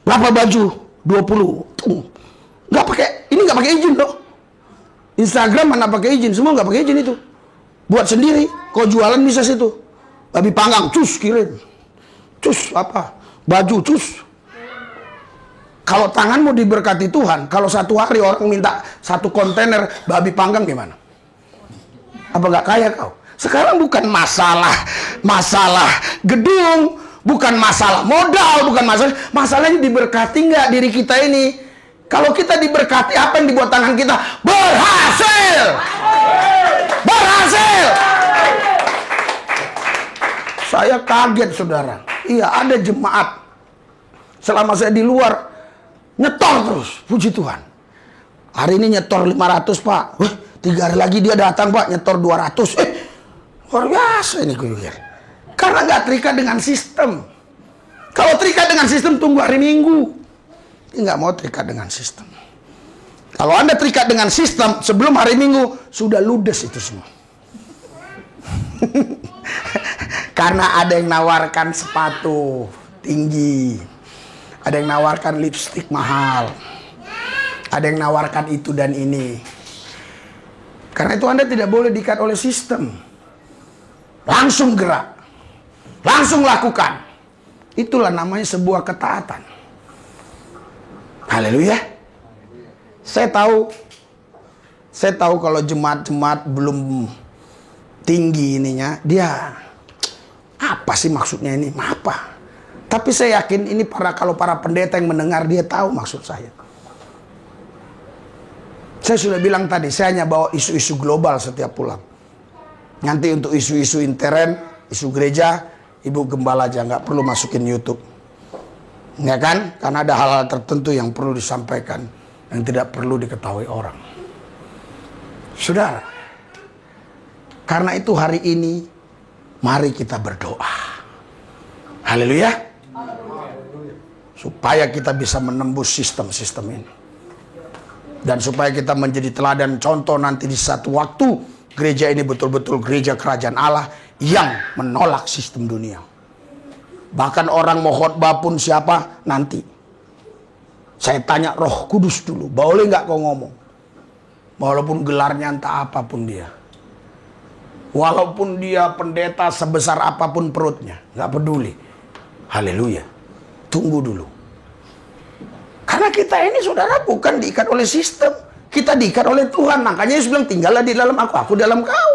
Berapa baju? 20. Nggak pakai, ini nggak pakai izin loh. Instagram mana pakai izin, semua nggak pakai izin itu. Buat sendiri, kau jualan bisa situ. Babi panggang, cus kirim. Cus apa? Baju cus. Kalau tanganmu diberkati Tuhan, kalau satu hari orang minta 1 kontainer babi panggang gimana? Apa nggak kaya kau? Sekarang bukan masalah gedung, bukan masalah modal, bukan masalahnya diberkati nggak diri kita ini. Kalau kita diberkati, apa yang dibuat tangan kita? Berhasil! Berhasil! Saya kaget saudara. Iya, ada jemaat selama saya di luar nyetor terus, puji Tuhan. Hari ini nyetor 500 pak. 3 hari lagi dia datang pak, nyetor 200. Luar biasa ini gue pikir. Karena nggak terikat dengan sistem. Kalau terikat dengan sistem, tunggu hari Minggu. Dia nggak mau terikat dengan sistem. Kalau Anda terikat dengan sistem, sebelum hari Minggu, sudah ludes itu semua. Karena ada yang nawarkan sepatu tinggi. Ada yang nawarkan lipstik mahal. Ada yang nawarkan itu dan ini. Karena itu Anda tidak boleh diikat oleh sistem. Langsung gerak. Langsung lakukan. Itulah namanya sebuah ketaatan. Haleluya. Saya tahu kalau jemaat-jemaat belum tinggi ininya, dia apa sih maksudnya ini? Apa? Tapi saya yakin ini kalau para pendeta yang mendengar, dia tahu maksud saya. Saya sudah bilang tadi, saya hanya bawa isu-isu global setiap pulang. Nanti untuk isu-isu intern, isu gereja, Ibu Gembala aja, nggak perlu masukin YouTube. Ya kan? Karena ada hal-hal tertentu yang perlu disampaikan, yang tidak perlu diketahui orang. Saudara, karena itu hari ini, mari kita berdoa. Haleluya. Supaya kita bisa menembus sistem-sistem ini. Dan supaya kita menjadi teladan contoh nanti di satu waktu, gereja ini betul-betul gereja kerajaan Allah yang menolak sistem dunia. Bahkan orang mau khotbah pun siapa nanti. Saya tanya Roh Kudus dulu, boleh nggak kau ngomong? Walaupun gelarnya entah apapun dia. Walaupun dia pendeta sebesar apapun perutnya, nggak peduli. Haleluya. Tunggu dulu. Karena kita ini saudara bukan diikat oleh sistem. Kita diikat oleh Tuhan. Makanya Yesus bilang tinggallah di dalam aku dalam kau.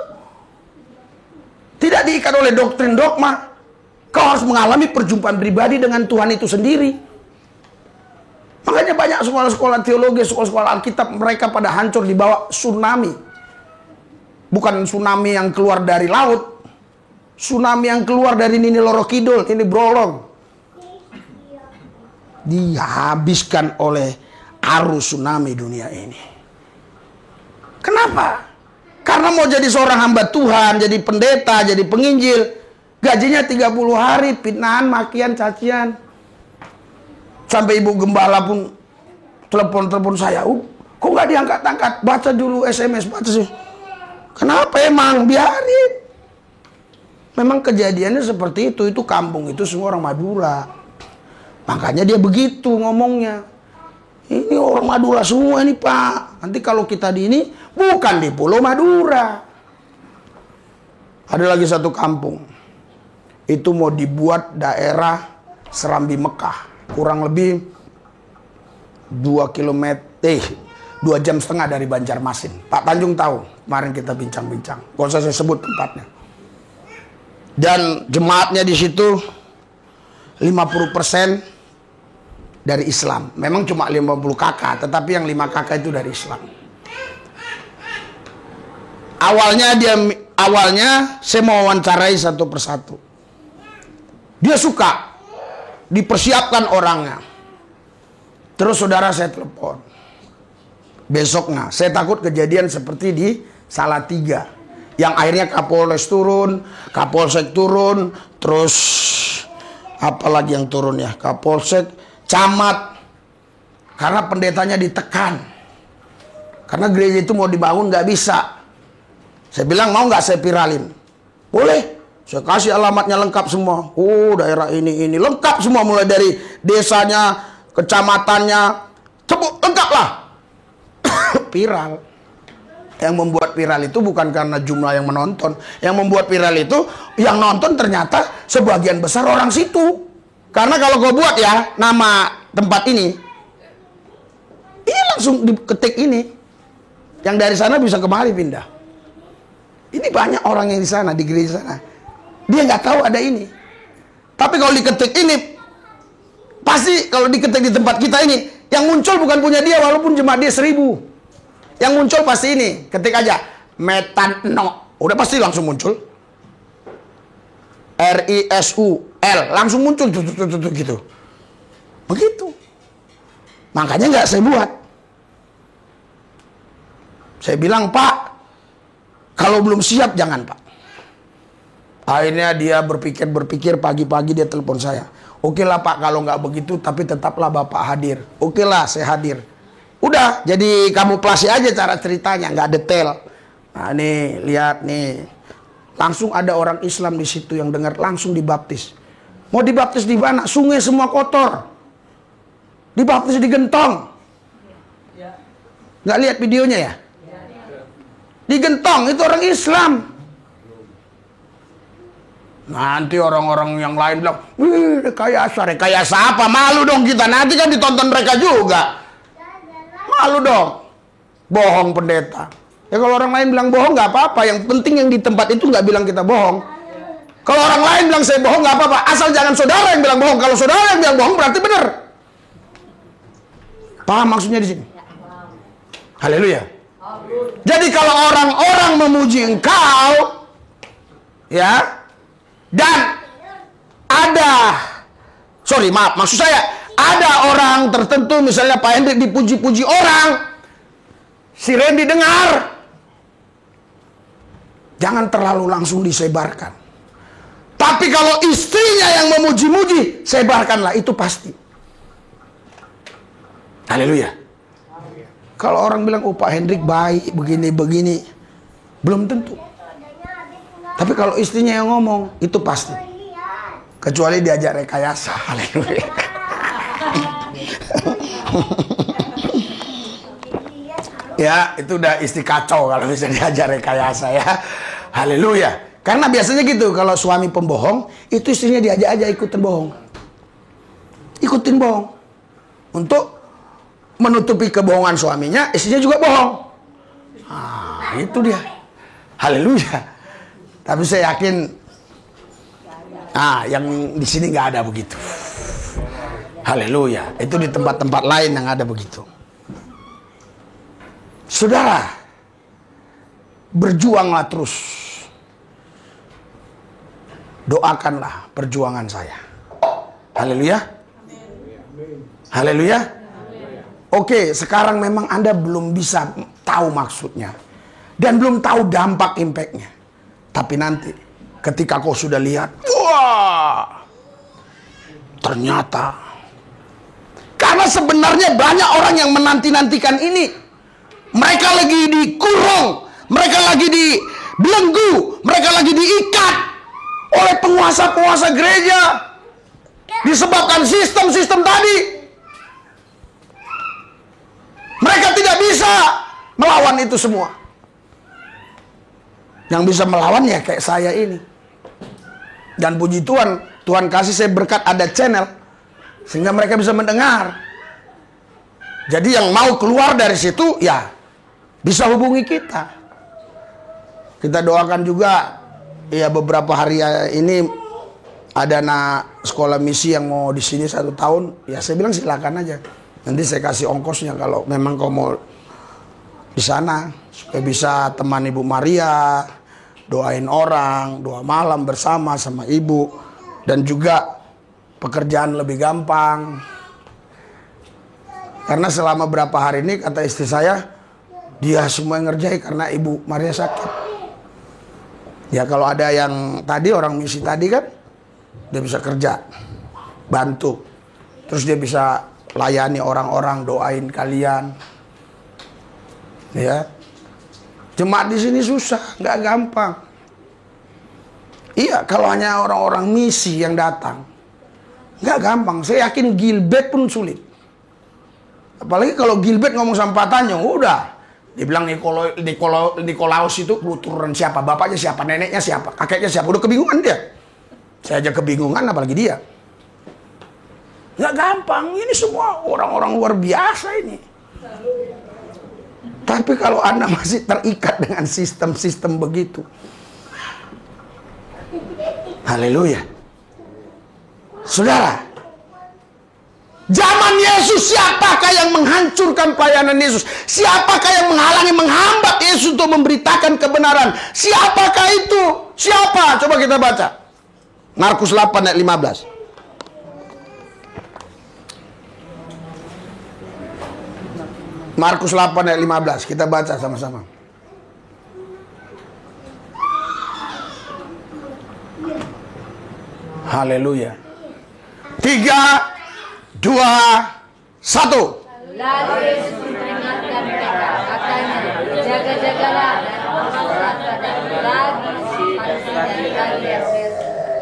Tidak diikat oleh doktrin dogma. Kau harus mengalami perjumpaan pribadi dengan Tuhan itu sendiri. Makanya banyak sekolah-sekolah teologi, sekolah-sekolah Alkitab, mereka pada hancur di bawah tsunami. Bukan tsunami yang keluar dari laut. Tsunami yang keluar dari Nini Loro Kidul, ini Brolong. Dihabiskan oleh arus tsunami dunia ini. Kenapa? Karena mau jadi seorang hamba Tuhan, jadi pendeta, jadi penginjil, gajinya 30 hari, fitnahan, makian, cacian. Sampai Ibu Gembala pun telepon saya, kok nggak diangkat-angkat? Baca dulu SMS, baca sih. Kenapa emang? Biarin. Memang kejadiannya seperti itu kampung itu semua orang Madura. Makanya dia begitu ngomongnya. Ini orang Madura semua ini Pak. Nanti kalau kita di ini, bukan di Pulau Madura. Ada lagi satu kampung. Itu mau dibuat daerah Serambi Mekah. Kurang lebih 2 jam setengah dari Banjarmasin. Pak Tanjung tahu. Kemarin kita bincang-bincang. Gak usah saya sebut tempatnya. Dan jemaatnya di situ 50% dari Islam. Memang cuma 50 kakak, tetapi yang 5 kakak itu dari Islam. Awalnya saya mau wawancarai satu persatu. Dia suka, dipersiapkan orangnya. Terus saudara saya telepon. Besoknya, saya takut kejadian seperti di Salatiga. Yang akhirnya Kapolres turun, Kapolsek turun, terus apalagi yang turun ya, Kapolsek, camat, karena pendetanya ditekan, karena gereja itu mau dibangun nggak bisa. Saya bilang mau nggak saya viralin? Boleh, saya kasih alamatnya lengkap semua. Daerah ini lengkap semua, mulai dari desanya, kecamatannya, lengkap lah. Viral. Yang membuat viral itu bukan karena jumlah yang menonton, yang membuat viral itu yang nonton ternyata sebagian besar orang situ. Karena kalau kau buat ya nama tempat ini langsung diketik ini. Yang dari sana bisa kemari pindah. Ini banyak orang yang di sana, di gereja sana. Dia nggak tahu ada ini. Tapi kalau diketik ini, pasti kalau diketik di tempat kita ini, yang muncul bukan punya dia walaupun jemaat dia 1000. Yang muncul pasti ini, ketik aja Metano, udah pasti langsung muncul. RISUL langsung muncul gitu. Begitu. Makanya nggak saya buat. Saya bilang, Pak, kalau belum siap jangan, Pak. Akhirnya dia berpikir pagi-pagi dia telepon saya. Oke lah Pak, kalau nggak begitu tapi tetaplah Bapak hadir. Oke lah, saya hadir. Udah, jadi kamuflase aja cara ceritanya, nggak detail. Nah nih, lihat nih. Langsung ada orang Islam di situ yang dengar, langsung dibaptis. Mau dibaptis di mana? Sungai semua kotor. Dibaptis di Gentong. Nggak lihat videonya ya? Di Gentong, itu orang Islam. Nanti orang-orang yang lain bilang, wih, rekayasa apa? Malu dong kita, nanti kan ditonton mereka juga. Malu dong. Bohong pendeta. Ya kalau orang lain bilang bohong nggak apa-apa. Yang penting yang di tempat itu nggak bilang kita bohong. Kalau orang lain bilang saya bohong nggak apa-apa. Asal jangan saudara yang bilang bohong. Kalau saudara yang bilang bohong berarti benar. Paham maksudnya di sini? Haleluya. Jadi kalau orang-orang memuji engkau, ya, dan maksud saya, ada orang tertentu, misalnya Pak Hendrik dipuji-puji orang, si Randy dengar, jangan terlalu langsung disebarkan. Tapi kalau istrinya yang memuji-muji, sebarkanlah, itu pasti. Haleluya. Kalau orang bilang, oh Pak Hendrik baik, begini-begini, belum tentu. Tapi kalau istrinya yang ngomong, itu pasti. Kecuali diajak rekayasa. Haleluya. Ya, itu udah istri kacau kalau bisa diajak rekayasa ya. Haleluya. Karena biasanya gitu, kalau suami pembohong, itu istrinya diajak aja ikutin bohong. Ikutin bohong. Untuk menutupi kebohongan suaminya, istrinya juga bohong. Ah, itu dia. Haleluya. Tapi saya yakin, yang di sini nggak ada begitu. Haleluya. Itu di tempat-tempat lain yang ada begitu. Saudara, berjuanglah terus. Doakanlah perjuangan saya. Haleluya. Haleluya. Oke, sekarang memang Anda belum bisa tahu maksudnya. Dan belum tahu dampak impactnya. Tapi nanti ketika kau sudah lihat, wah, ternyata. Karena sebenarnya banyak orang yang menanti-nantikan ini. Mereka lagi dikurung, mereka lagi dibelenggu, mereka lagi diikat oleh penguasa-penguasa gereja. Disebabkan sistem-sistem tadi. Mereka tidak bisa melawan itu semua. Yang bisa melawan ya kayak saya ini. Dan puji Tuhan, Tuhan kasih saya berkat ada channel, sehingga mereka bisa mendengar. Jadi yang mau keluar dari situ, ya bisa hubungi kita. Kita doakan juga, ya beberapa hari ini ada anak sekolah misi yang mau di sini 1 tahun. Ya saya bilang silakan aja. Nanti saya kasih ongkosnya kalau memang kau mau di sana, supaya bisa teman Ibu Maria, doain orang, doa malam bersama sama Ibu, dan juga pekerjaan lebih gampang. Karena selama berapa hari ini kata istri saya, dia semua yang ngerjain karena Ibu Maria sakit. Ya kalau ada yang tadi orang misi tadi kan, dia bisa kerja, bantu, terus dia bisa layani orang-orang, doain kalian. Ya. Jemaat di sini susah, nggak gampang. Iya, kalau hanya orang-orang misi yang datang, nggak gampang. Saya yakin Gilbert pun sulit. Apalagi kalau Gilbert ngomong sama Pak Tanjung, udah. Dibilang Nikolaus itu keturunan siapa, bapaknya siapa, neneknya siapa, kakeknya siapa. Udah kebingungan dia. Saya aja kebingungan, apalagi dia. Nggak gampang, ini semua orang-orang luar biasa ini. Tapi kalau Anda masih terikat dengan sistem-sistem begitu, haleluya. Saudara, zaman Yesus siapakah yang menghancurkan pelayanan Yesus? Siapakah yang menghambat Yesus untuk memberitakan kebenaran? Siapakah itu? Siapa? Coba kita baca. Markus 8 ayat 15. Markus 8 ayat 15. Kita baca sama-sama. Haleluya. 3, 2, 1. Lalu Yesus memperingatkan mereka, katanya, jaga-jagalah dan waspadlah terhadap lagi si Farisi dan lagi Herodes.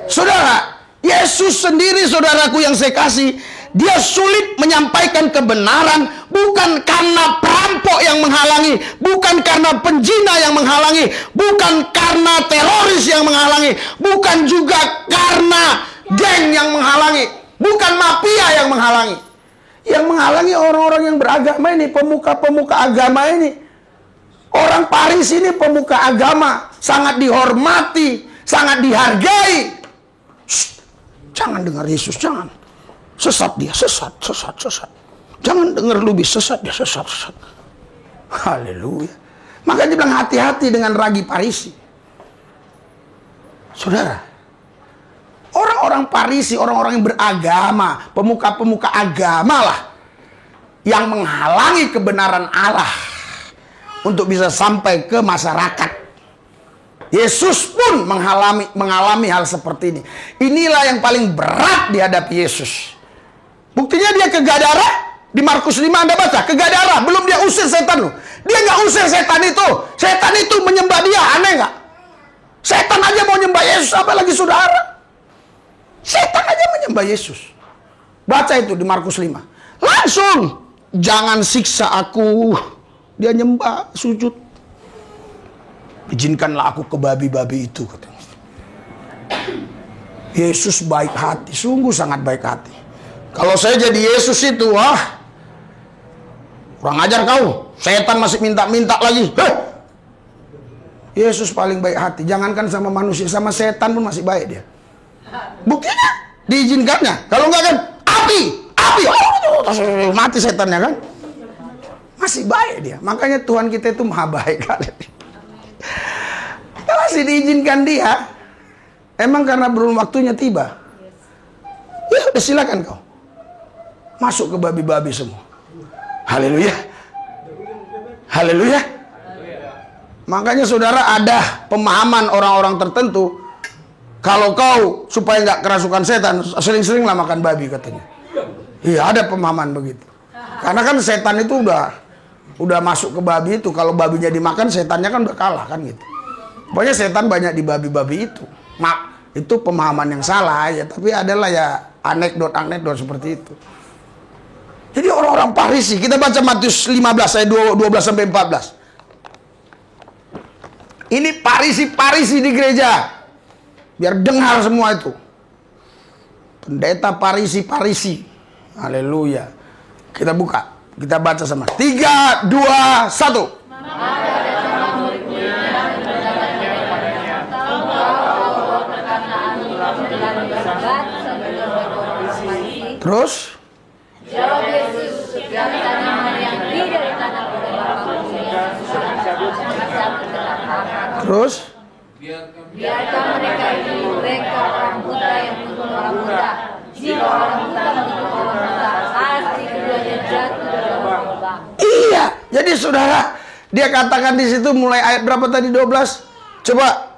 Saudara, Yesus sendiri, saudaraku yang saya kasih, dia sulit menyampaikan kebenaran bukan karena perampok yang menghalangi, bukan karena penjina yang menghalangi, bukan karena teroris yang menghalangi, bukan juga karena geng yang menghalangi, bukan mafia yang menghalangi. Yang menghalangi orang-orang yang beragama ini, pemuka-pemuka agama ini. Orang Paris ini pemuka agama, sangat dihormati, sangat dihargai. Shh, jangan dengar Yesus, jangan. Sesat dia, sesat. Jangan dengar lebih sesat dia, sesat. Haleluya. Makanya dia bilang hati-hati dengan ragi Farisi. Saudara, orang-orang Farisi, orang-orang yang beragama, pemuka-pemuka agama lah, yang menghalangi kebenaran Allah untuk bisa sampai ke masyarakat. Yesus pun mengalami hal seperti ini. Inilah yang paling berat dihadapi Yesus. Buktinya dia ke Gadara. Di Markus 5 Anda baca, ke Gadara, belum dia usir setan loh. Dia nggak usir setan itu. Setan itu menyembah dia, aneh nggak? Setan aja mau nyembah Yesus, apalagi saudara. Setan aja menyembah Yesus. Baca itu di Markus 5. Langsung, jangan siksa aku. Dia nyembah, sujud. Izinkanlah aku ke babi-babi itu, katanya. Yesus baik hati, sungguh sangat baik hati. Kalau saya jadi Yesus itu, kurang ajar kau. Setan masih minta-minta lagi. Yesus paling baik hati. Jangankan sama manusia, sama setan pun masih baik dia. Buktinya diizinkannya. Kalau enggak kan api. Mati setannya kan. Masih baik dia. Makanya Tuhan kita itu maha baik kali. Masih diizinkan dia. Emang karena belum waktunya tiba. Ya udah silakan kau. Masuk ke babi-babi semua. Haleluya. Haleluya. Makanya saudara, ada pemahaman orang-orang tertentu, kalau kau supaya nggak kerasukan setan, sering-seringlah makan babi katanya. Iya, ada pemahaman begitu. Karena kan setan itu udah masuk ke babi itu. Kalau babinya dimakan, setannya kan udah kalah kan gitu. Pokoknya setan banyak di babi-babi itu. Itu pemahaman yang salah ya. Tapi adalah ya anekdot seperti itu. Jadi orang-orang Farisi, kita baca Matius 15 ayat 12 sampai 14. Ini Farisi di gereja. Biar dengar semua itu. Pendeta Farisi. Haleluya. Kita buka, kita baca sama. 3, 2, 1. Terus? Jawab Yesus, dari tanaman yang di dari tanah Terus? Biarkan mereka itu, mereka orang buta yang menuntut orang buta. Jika orang buta menuntut orang buta, pasti keduanya jatuh dalam lubang. Iya, jadi saudara, dia katakan di situ mulai ayat berapa tadi, 12? Coba,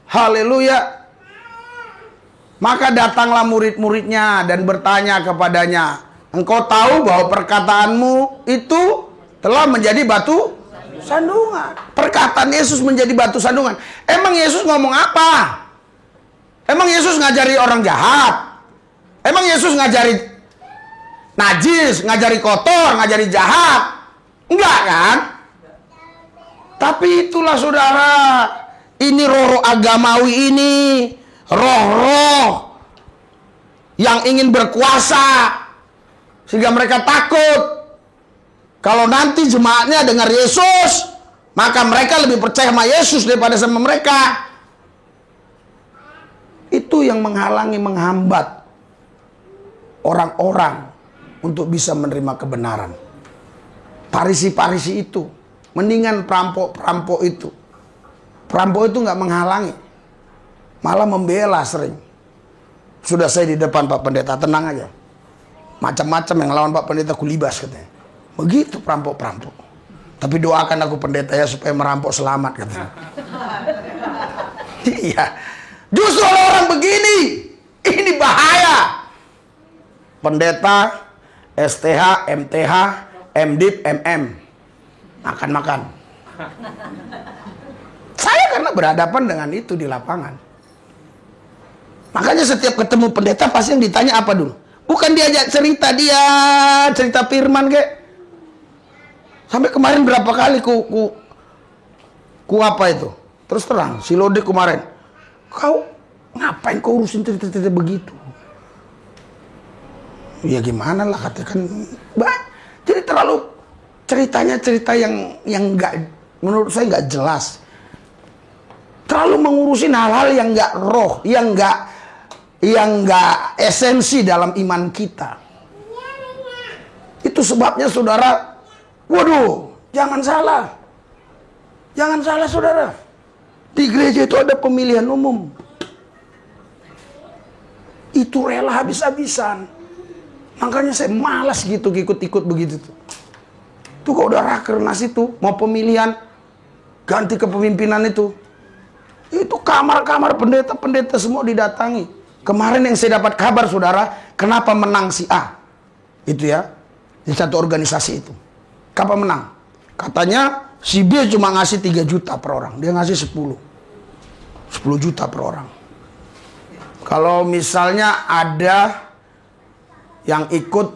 haleluya. Maka datanglah murid-muridnya dan bertanya kepadanya, engkau tahu bahwa perkataanmu itu telah menjadi batu sandungan. Perkataan Yesus menjadi batu sandungan. Emang Yesus ngomong apa? Emang Yesus ngajari orang jahat? Emang Yesus ngajari najis, ngajari kotor, ngajari jahat? Enggak kan? Tapi itulah saudara, ini roh-roh agamawi ini, roh-roh yang ingin berkuasa, sehingga mereka takut. Kalau nanti jemaatnya dengar Yesus, maka mereka lebih percaya sama Yesus daripada sama mereka. Itu yang menghalangi, menghambat orang-orang untuk bisa menerima kebenaran. Farisi-farisi itu, mendingan perampok-perampok itu. Perampok itu nggak menghalangi, malah membela sering. Sudah saya di depan Pak Pendeta, tenang aja. Macam-macam yang lawan Pak Pendeta kulibas katanya. Begitu perampok-perampok. Tapi doakan aku pendeta ya supaya merampok selamat katanya. Iya. Justru orang begini, ini bahaya. Pendeta, STH, MTH, MDIP, MM. Makan-makan. Saya karena berhadapan dengan itu di lapangan. Makanya setiap ketemu pendeta pasti yang ditanya apa dulu? Bukan diajak cerita firman kek. Sampai kemarin berapa kali ku apa itu? Terus terang, si Lode kemarin. Kau ngapain kau urusin cerita-cerita begitu? Ya gimana lah katakan. Jadi terlalu ceritanya cerita yang enggak, menurut saya enggak jelas. Terlalu mengurusin hal-hal yang enggak roh, yang enggak esensi dalam iman kita. Itu sebabnya saudara, waduh, jangan salah. Jangan salah saudara. Di gereja itu ada pemilihan umum. Itu rela habis-habisan. Makanya saya malas gitu ikut-ikut begitu tuh. Tuh kalau udah rakernas itu, mau pemilihan, ganti kepemimpinan itu kamar-kamar pendeta-pendeta semua didatangi. Kemarin yang saya dapat kabar saudara, kenapa menang si A? Itu ya, di satu organisasi itu. Kenapa menang? Katanya si B cuma ngasih 3 juta per orang, dia ngasih 10 juta per orang. Kalau misalnya ada yang ikut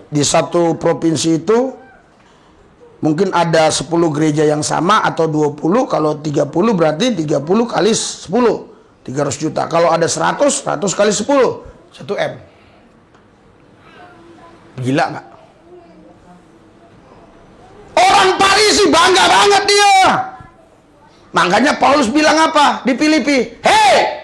di satu provinsi itu, mungkin ada 10 gereja yang sama atau 20, kalau 30 berarti 30 kali 10, 300 juta. Kalau ada 100 kali 10, 1 M. Gila nggak? Orang Parisi bangga banget dia. Makanya Paulus bilang apa di Filipi? Hei!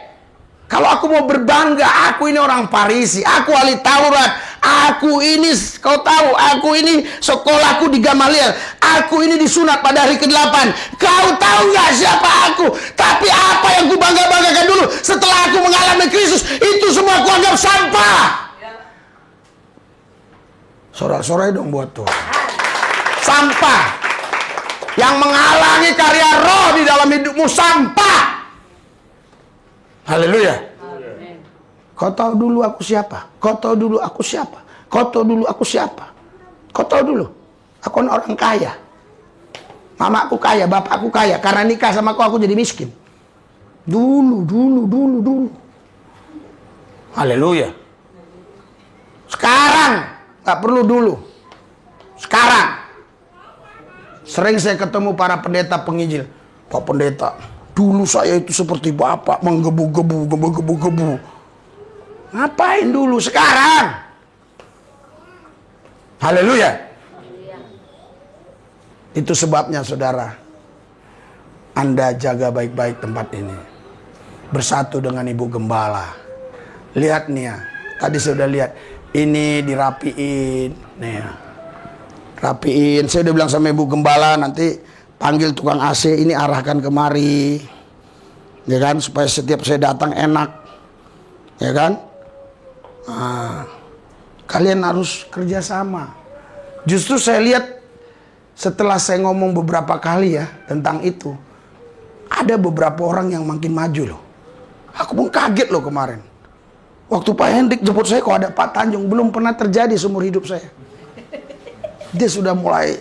Kalau aku mau berbangga, aku ini orang Parisi, aku ahli Taurat, aku ini, kau tahu, aku ini sekolahku di Gamaliel, aku ini disunat pada hari ke-8. Kau tahu nggak siapa aku? Tapi apa yang ku bangga-banggakan dulu setelah aku mengalami Kristus, itu semua aku anggap sampah. Sorak-sorai dong buat Tuhan. Sampah. Yang menghalangi karya roh di dalam hidupmu, sampah. Haleluya. Kau tahu dulu aku siapa? Kau tahu dulu aku siapa? Kau tahu dulu aku siapa? Kau tahu dulu aku orang kaya. Mamaku kaya, bapakku kaya. Karena nikah sama aku jadi miskin. Dulu. Haleluya. Sekarang gak perlu dulu. Sekarang sering saya ketemu para pendeta penginjil. Pak pendeta, dulu saya itu seperti bapak, menggebu-gebu. Ngapain dulu? Sekarang. Haleluya. Itu sebabnya saudara, Anda jaga baik-baik tempat ini. Bersatu dengan Ibu Gembala. Lihat nih ya, tadi saya udah lihat. Ini dirapiin. Nih ya. Rapiin. Saya udah bilang sama Ibu Gembala, nanti panggil tukang AC ini, arahkan kemari. Ya kan, supaya setiap saya datang enak. Ya kan? Nah, kalian harus kerjasama. Justru saya lihat setelah saya ngomong beberapa kali ya tentang itu, ada beberapa orang yang makin maju loh. Aku pun kaget loh kemarin. Waktu Pak Hendrik jemput saya, kok ada Pak Tanjung, belum pernah terjadi seumur hidup saya. Dia sudah mulai,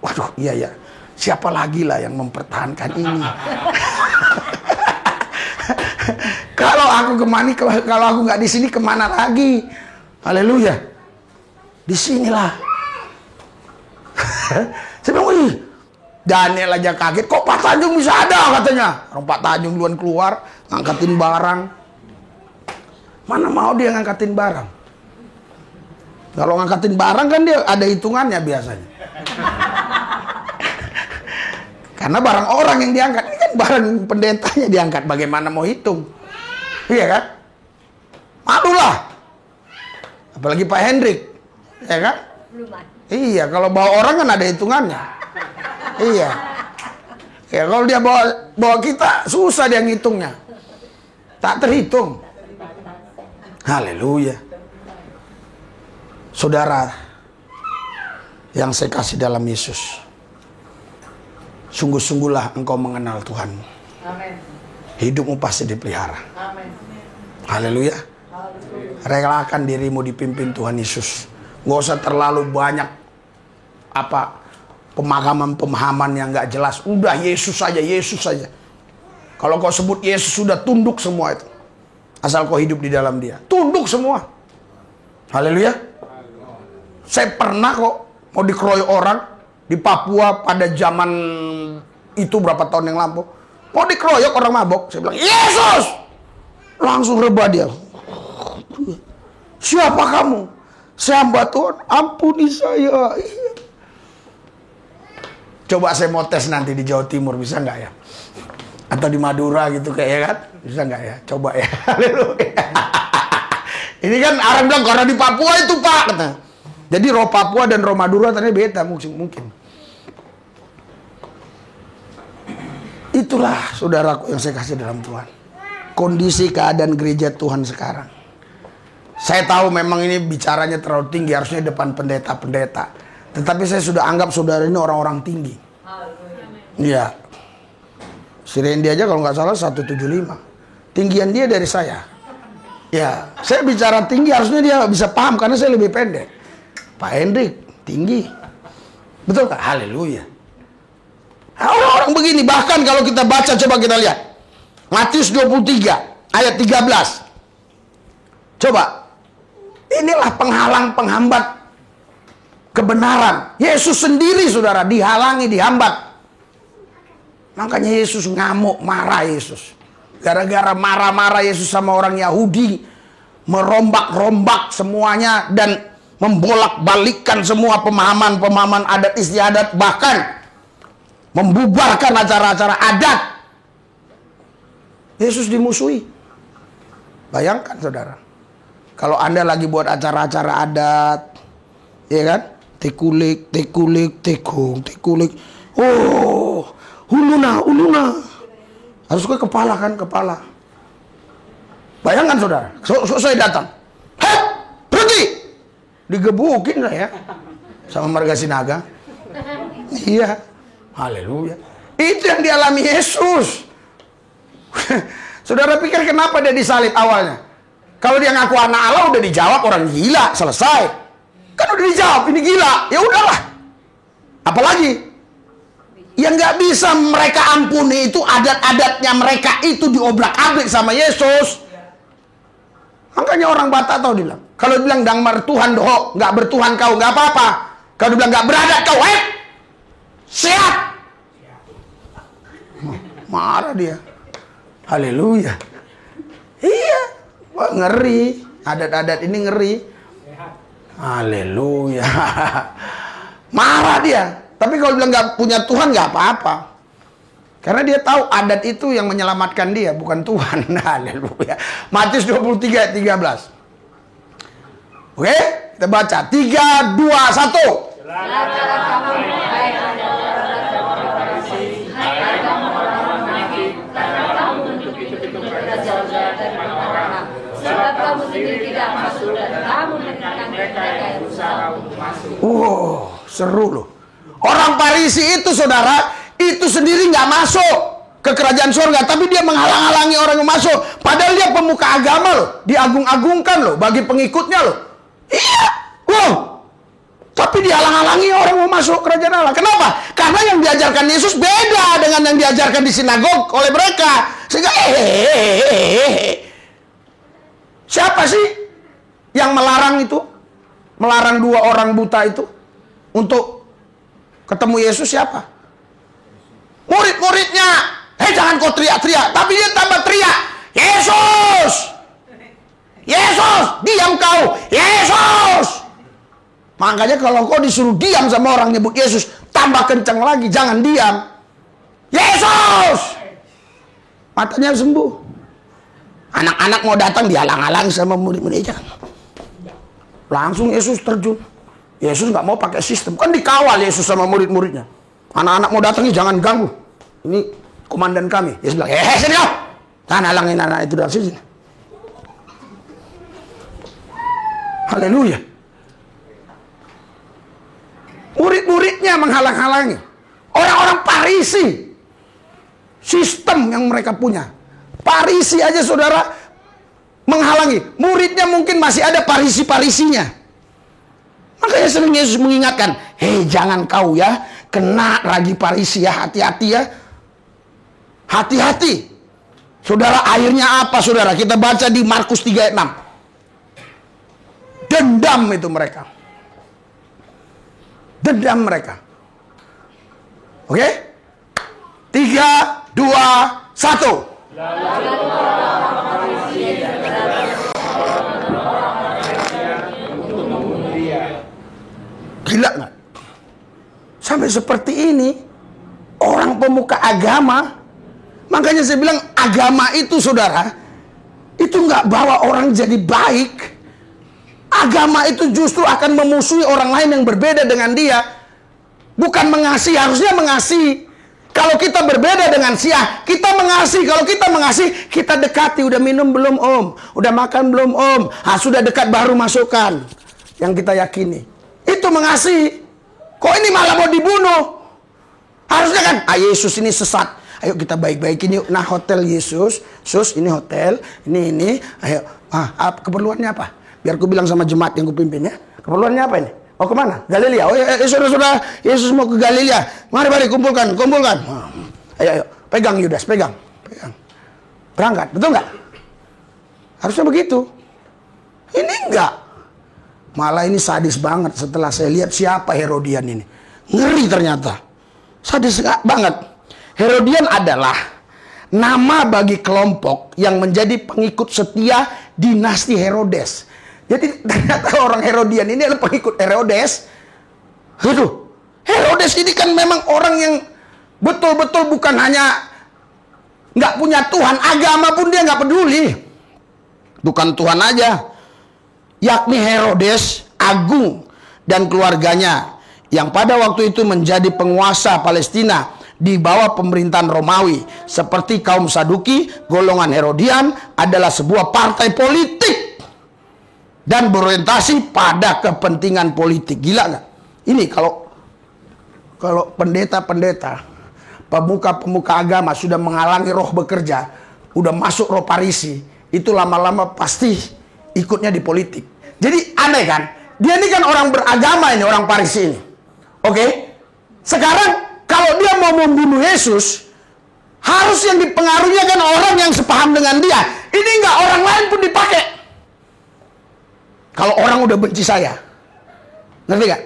waduh iya ya, siapa lagi lah yang mempertahankan ini. Kalau aku kalau aku nggak di sini kemana lagi? Haleluya. Di sinilah. Saya bilang, wih, Daniel aja kaget, kok Pak Tanjung bisa ada katanya. Orang Pak Tanjung duluan keluar, ngangkatin barang. Mana mau dia ngangkatin barang? Kalau ngangkatin barang kan dia ada hitungannya biasanya. Karena barang orang yang diangkat, ini kan barang pendetanya diangkat, bagaimana mau hitung? Iya kan? Malulah. Apalagi Pak Hendrik, ya kan? Iya, kalau bawa orang kan ada hitungannya. Iya. Ya kalau dia bawa kita, susah dia ngitungnya. Tak terhitung. Haleluya. Saudara yang saya kasih dalam Yesus, sungguh-sungguhlah engkau mengenal Tuhanmu. Amin. Hidupmu pasti dipelihara. Amin. Haleluya. Relakan dirimu dipimpin Tuhan Yesus. Gak usah terlalu banyak pemahaman yang gak jelas. Udah Yesus saja, Yesus saja. Kalau kau sebut Yesus, sudah tunduk semua itu. Asal kau hidup di dalam dia, tunduk semua. Haleluya. Saya pernah kok mau dikeroyok orang di Papua pada zaman itu berapa tahun yang lampau. Mau dikeroyok orang mabok, saya bilang Yesus, langsung rebah dia. Siapa kamu? Saya hamba Tuhan, ampuni saya. Coba saya mau tes nanti di Jawa Timur, bisa nggak ya? Atau di Madura gitu kayak ya kan? Bisa nggak ya? Coba ya. Ini kan orang bilang karena di Papua itu Pak, kata. Jadi roh Papua dan roh Madura ternyata beda mungkin. Itulah saudaraku yang saya kasih dalam Tuhan. Kondisi keadaan gereja Tuhan sekarang. Saya tahu memang ini bicaranya terlalu tinggi, harusnya depan pendeta-pendeta. Tetapi saya sudah anggap saudara ini orang-orang tinggi. Iya. Si Randy aja kalau nggak salah 175. Tinggian dia dari saya. Ya, saya bicara tinggi harusnya dia bisa paham karena saya lebih pendek. Pak Hendrik tinggi. Betul kan? Haleluya. Orang-orang begini, bahkan kalau kita baca, coba kita lihat Matius 23 ayat 13. Coba. Inilah penghalang penghambat kebenaran. Yesus sendiri saudara dihalangi, dihambat. Makanya Yesus ngamuk, marah Yesus. Gara-gara marah-marah Yesus sama orang Yahudi, merombak-rombak semuanya dan membolak-balikkan semua pemahaman-pemahaman adat istiadat, bahkan membubarkan acara-acara adat. Yesus dimusuhi. Bayangkan saudara, kalau Anda lagi buat acara-acara adat, ya kan? Tekulik, tekulik. Oh, uluna. Harus ke kepala kan, kepala. Bayangkan saudara, saya datang. Hei, berhenti! Digebukin lah ya. Sama marga Sinaga. Iya. Haleluya. Itu yang dialami Yesus. Saudara pikir kenapa dia disalib awalnya? Kalau dia ngaku anak Allah udah dijawab orang gila, selesai. Kan udah dijawab, ini gila. Ya udahlah. Apalagi? Yang nggak bisa mereka ampuni itu adat-adatnya mereka itu diobrak-abrik sama Yesus. Makanya orang Batak tahu dibilang, kalau bilang dangmar Tuhan doh, nggak bertuhan kau, nggak apa-apa. Kalau dibilang nggak beradat kau, siap. Marah dia. Haleluya. Iya. Wah, ngeri. Adat-adat ini ngeri. Haleluya. Marah dia. Tapi kalau bilang nggak punya Tuhan nggak apa-apa. Karena dia tahu adat itu yang menyelamatkan dia, bukan Tuhan. Haleluya. Matius 23 ayat 13. Oke, kita baca. 3, 2, 1. Seru loh. Orang Farisi itu saudara, itu sendiri nggak masuk ke kerajaan surga, tapi dia menghalang-halangi orang yang masuk. Padahal dia pemuka agama loh, diagung-agungkan loh bagi pengikutnya loh. Iya, tapi dihalang-halangi orang mau masuk kerajaan Allah. Kenapa? Karena yang diajarkan Yesus beda dengan yang diajarkan di sinagog oleh mereka. Sehingga siapa sih yang melarang itu? Melarang 2 orang buta itu untuk ketemu Yesus siapa? Murid-muridnya. Jangan kau teriak-teriak. Tapi dia tambah teriak. Yesus! Yesus! Diam kau! Yesus! Makanya kalau kau disuruh diam sama orang nyebut Yesus, tambah kencang lagi. Jangan diam. Yesus! Matanya sembuh. Anak-anak mau datang dihalang-halang sama murid-muridnya. Langsung Yesus terjun. Yesus nggak mau pakai sistem. Kan dikawal Yesus sama murid-muridnya. Anak-anak mau datang, jangan ganggu. Ini komandan kami. Yesus bilang, sini kau. Jangan halangin anak itu dari sini. Haleluya. Murid-muridnya menghalang-halangi. Orang-orang Farisi. Sistem yang mereka punya. Farisi aja saudara menghalangi. Muridnya mungkin masih ada Farisi-Farisinya. Makanya sering Yesus mengingatkan, jangan kau ya kena ragi Farisi ya, hati-hati ya. Hati-hati. Saudara, akhirnya apa saudara? Kita baca di Markus 3 ayat 6. Dendam itu mereka. Dendam mereka. Oke? 3, 2, 1. Gila nggak? Sampai seperti ini orang pemuka agama. Makanya saya bilang agama itu saudara, itu nggak bawa orang jadi baik. Agama itu justru akan memusuhi orang lain yang berbeda dengan dia. Bukan mengasihi, harusnya mengasihi. Kalau kita berbeda dengan Syiah, kita mengasihi. Kalau kita mengasihi, kita dekati. Udah minum belum om? Udah makan belum om? Sudah dekat baru masukkan. Yang kita yakini. Itu mengasihi. Kok ini malah mau dibunuh? Harusnya kan, Yesus ini sesat. Ayo kita baik-baikin yuk. Nah, hotel Yesus. Sus, ini hotel. Ini. Ayo. Keperluannya apa? Biar aku bilang sama jemaat yang kupimpin ya. Keperluannya apa ini? Oh kemana? Galilea. Oh saudara-saudara, Yesus mau ke Galilea. Mari kumpulkan. Ayo. Pegang Yudas, pegang. Berangkat, betul nggak? Harusnya begitu. Ini enggak. Malah ini sadis banget setelah saya lihat siapa Herodian ini. Ngeri ternyata. Sadis banget. Herodian adalah nama bagi kelompok yang menjadi pengikut setia dinasti Herodes. Jadi ternyata orang Herodian ini adalah pengikut Herodes. Aduh, Herodes ini kan memang orang yang betul-betul bukan hanya nggak punya Tuhan, agama pun dia nggak peduli. Bukan Tuhan aja, yakni Herodes Agung dan keluarganya yang pada waktu itu menjadi penguasa Palestina di bawah pemerintahan Romawi. Seperti kaum Saduki, golongan Herodian adalah sebuah partai politik dan berorientasi pada kepentingan politik. Gila nggak? Ini kalau pendeta-pendeta, pemuka-pemuka agama sudah menghalangi roh bekerja, udah masuk roh Parisi, itu lama-lama pasti ikutnya di politik. Jadi aneh kan? Dia ini kan orang beragama ini, orang Parisi ini. Oke? Sekarang kalau dia mau membunuh Yesus, harus yang dipengaruhinya kan orang yang sepaham dengan dia. Ini nggak, orang lain pun dipakai. Kalau orang udah benci saya, ngerti gak?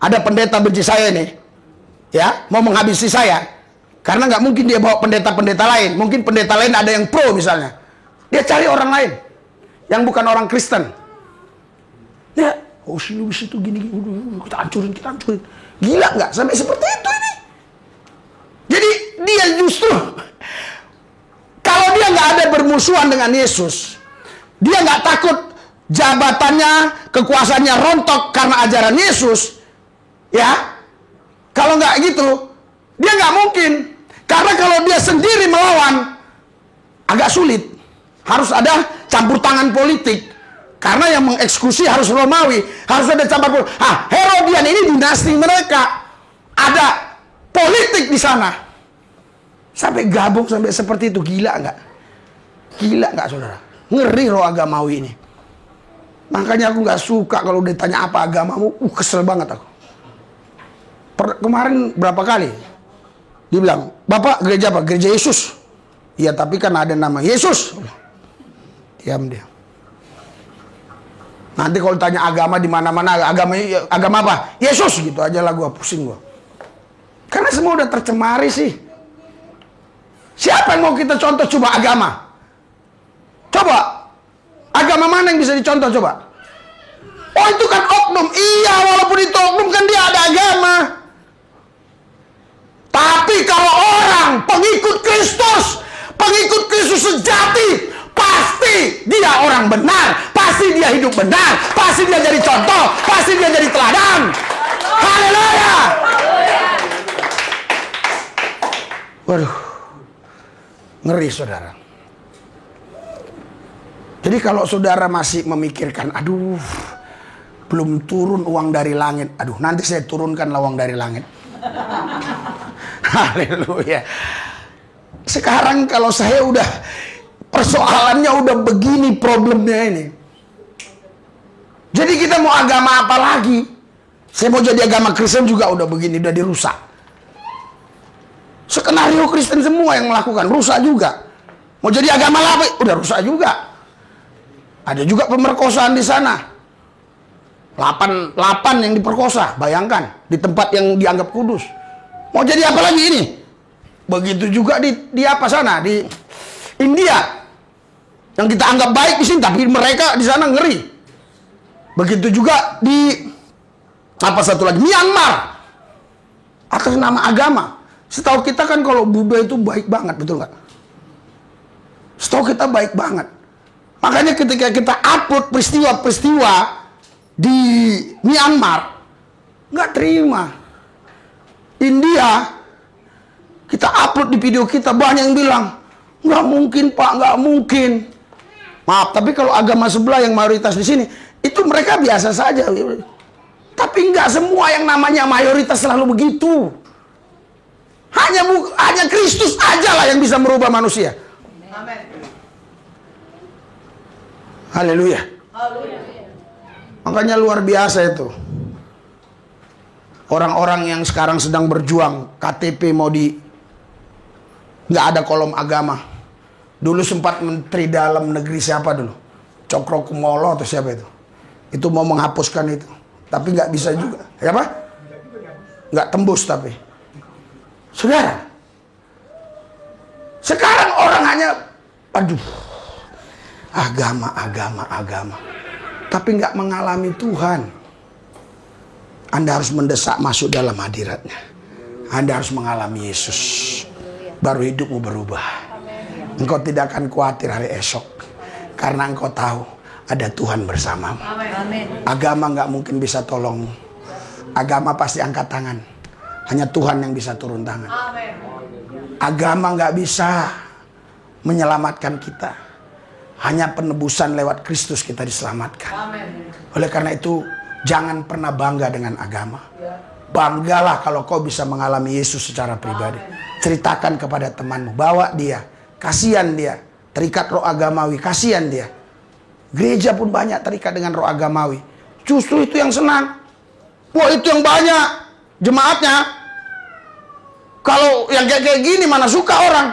Ada pendeta benci saya nih, ya, mau menghabisi saya, karena nggak mungkin dia bawa pendeta-pendeta lain. Mungkin pendeta lain ada yang pro misalnya, dia cari orang lain yang bukan orang Kristen. Ya, si Louis itu gini, kita hancurin. Gila nggak? Sampai seperti itu ini. Jadi dia justru, kalau dia nggak ada bermusuhan dengan Yesus, dia nggak takut jabatannya, kekuasaannya rontok karena ajaran Yesus, ya. Kalau nggak gitu, dia nggak mungkin. Karena kalau dia sendiri melawan, agak sulit. Harus ada campur tangan politik. Karena yang mengeksekusi harus Romawi, harus ada campur politik. Herodian ini dinasti mereka, ada politik di sana. Sampai gabung sampai seperti itu, gila nggak? Gila nggak, saudara? Ngeri roh agamawi ini. Makanya aku nggak suka kalau ditanya apa agamamu, kesel banget aku. Kemarin berapa kali dibilang, Bapak gereja apa? Gereja Yesus. Iya, tapi kan ada nama Yesus. Diam dia. Nanti kalau tanya agama di mana-mana, agama apa? Yesus, gitu aja lah, gua pusing gua. Karena semua udah tercemari sih. Siapa yang mau kita contoh coba agama? Coba. Agama mana yang bisa dicontoh coba? Oh itu kan oknum. Iya, walaupun itu oknum kan dia ada agama. Tapi kalau orang pengikut Kristus sejati, pasti dia orang benar, pasti dia hidup benar, pasti dia jadi contoh, pasti dia jadi teladan. Haleluya. Waduh, ngeri saudara. Jadi kalau saudara masih memikirkan, aduh, belum turun uang dari langit. Aduh, nanti saya turunkanlah uang dari langit. Haleluya. Sekarang kalau saya udah, persoalannya udah begini problemnya ini. Jadi kita mau agama apa lagi? Saya mau jadi agama Kristen juga udah begini, udah dirusak. Skenario Kristen semua yang melakukan, rusak juga. Mau jadi agama apa? Udah rusak juga. Ada juga pemerkosaan di sana. 8 yang diperkosa, bayangkan, di tempat yang dianggap kudus. Mau jadi apa lagi ini? Begitu juga di apa sana, di India. Yang kita anggap baik di sini, tapi mereka di sana ngeri. Begitu juga di apa satu lagi, Myanmar. Atas nama agama. Setahu kita kan kalau Buddha itu baik banget, betul nggak? Setahu kita baik banget. Makanya ketika kita upload peristiwa-peristiwa di Myanmar, nggak terima. India upload di video kita, banyak yang bilang, nggak mungkin Pak, nggak mungkin. Maaf, tapi kalau agama sebelah yang mayoritas di sini, itu mereka biasa saja. Tapi nggak semua yang namanya mayoritas selalu begitu. Hanya Kristus aja lah yang bisa merubah manusia. Amin. Haleluya. Makanya luar biasa itu. Orang-orang yang sekarang sedang berjuang, KTP mau nggak ada kolom agama. Dulu sempat Menteri Dalam Negeri siapa dulu? Cokrokumolo atau siapa itu? Itu mau menghapuskan itu. Tapi nggak bisa juga. Ya apa? Nggak tembus tapi. Saudara, sekarang orang hanya, aduh, agama. Tapi nggak mengalami Tuhan. Anda harus mendesak masuk dalam hadiratnya. Anda harus mengalami Yesus. Baru hidupmu berubah. Engkau tidak akan khawatir hari esok. Karena engkau tahu ada Tuhan bersamamu. Agama nggak mungkin bisa tolongmu. Agama pasti angkat tangan. Hanya Tuhan yang bisa turun tangan. Agama nggak bisa menyelamatkan kita. Hanya penebusan lewat Kristus kita diselamatkan. Oleh karena itu, jangan pernah bangga dengan agama. Banggalah kalau kau bisa mengalami Yesus secara pribadi. Ceritakan kepada temanmu, bawa dia, kasihan dia, terikat roh agamawi, kasihan dia. Gereja pun banyak terikat dengan roh agamawi. Justru itu yang senang. Wah, itu yang banyak jemaatnya. Kalau yang kayak gini mana suka orang.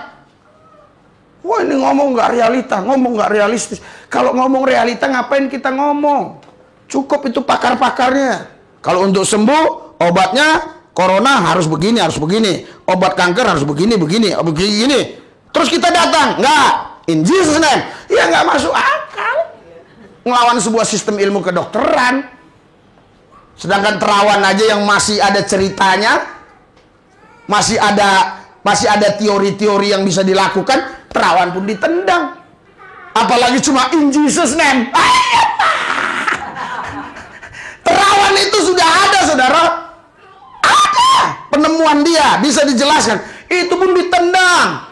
Wah, ini ngomong nggak realita, ngomong nggak realistis. Kalau ngomong realita ngapain kita ngomong? Cukup itu pakar-pakarnya. Kalau untuk sembuh, obatnya corona harus begini, harus begini. Obat kanker harus begini, begini, begini. Terus kita datang, nggak. In Jesus name. Ya nggak masuk akal. Ngelawan sebuah sistem ilmu kedokteran. Sedangkan terawan aja yang masih ada ceritanya, masih ada teori-teori yang bisa dilakukan, terawan pun ditendang. Apalagi cuma in Jesus name. Terawan itu sudah ada, saudara. Ada penemuan dia, bisa dijelaskan. Itu pun ditendang.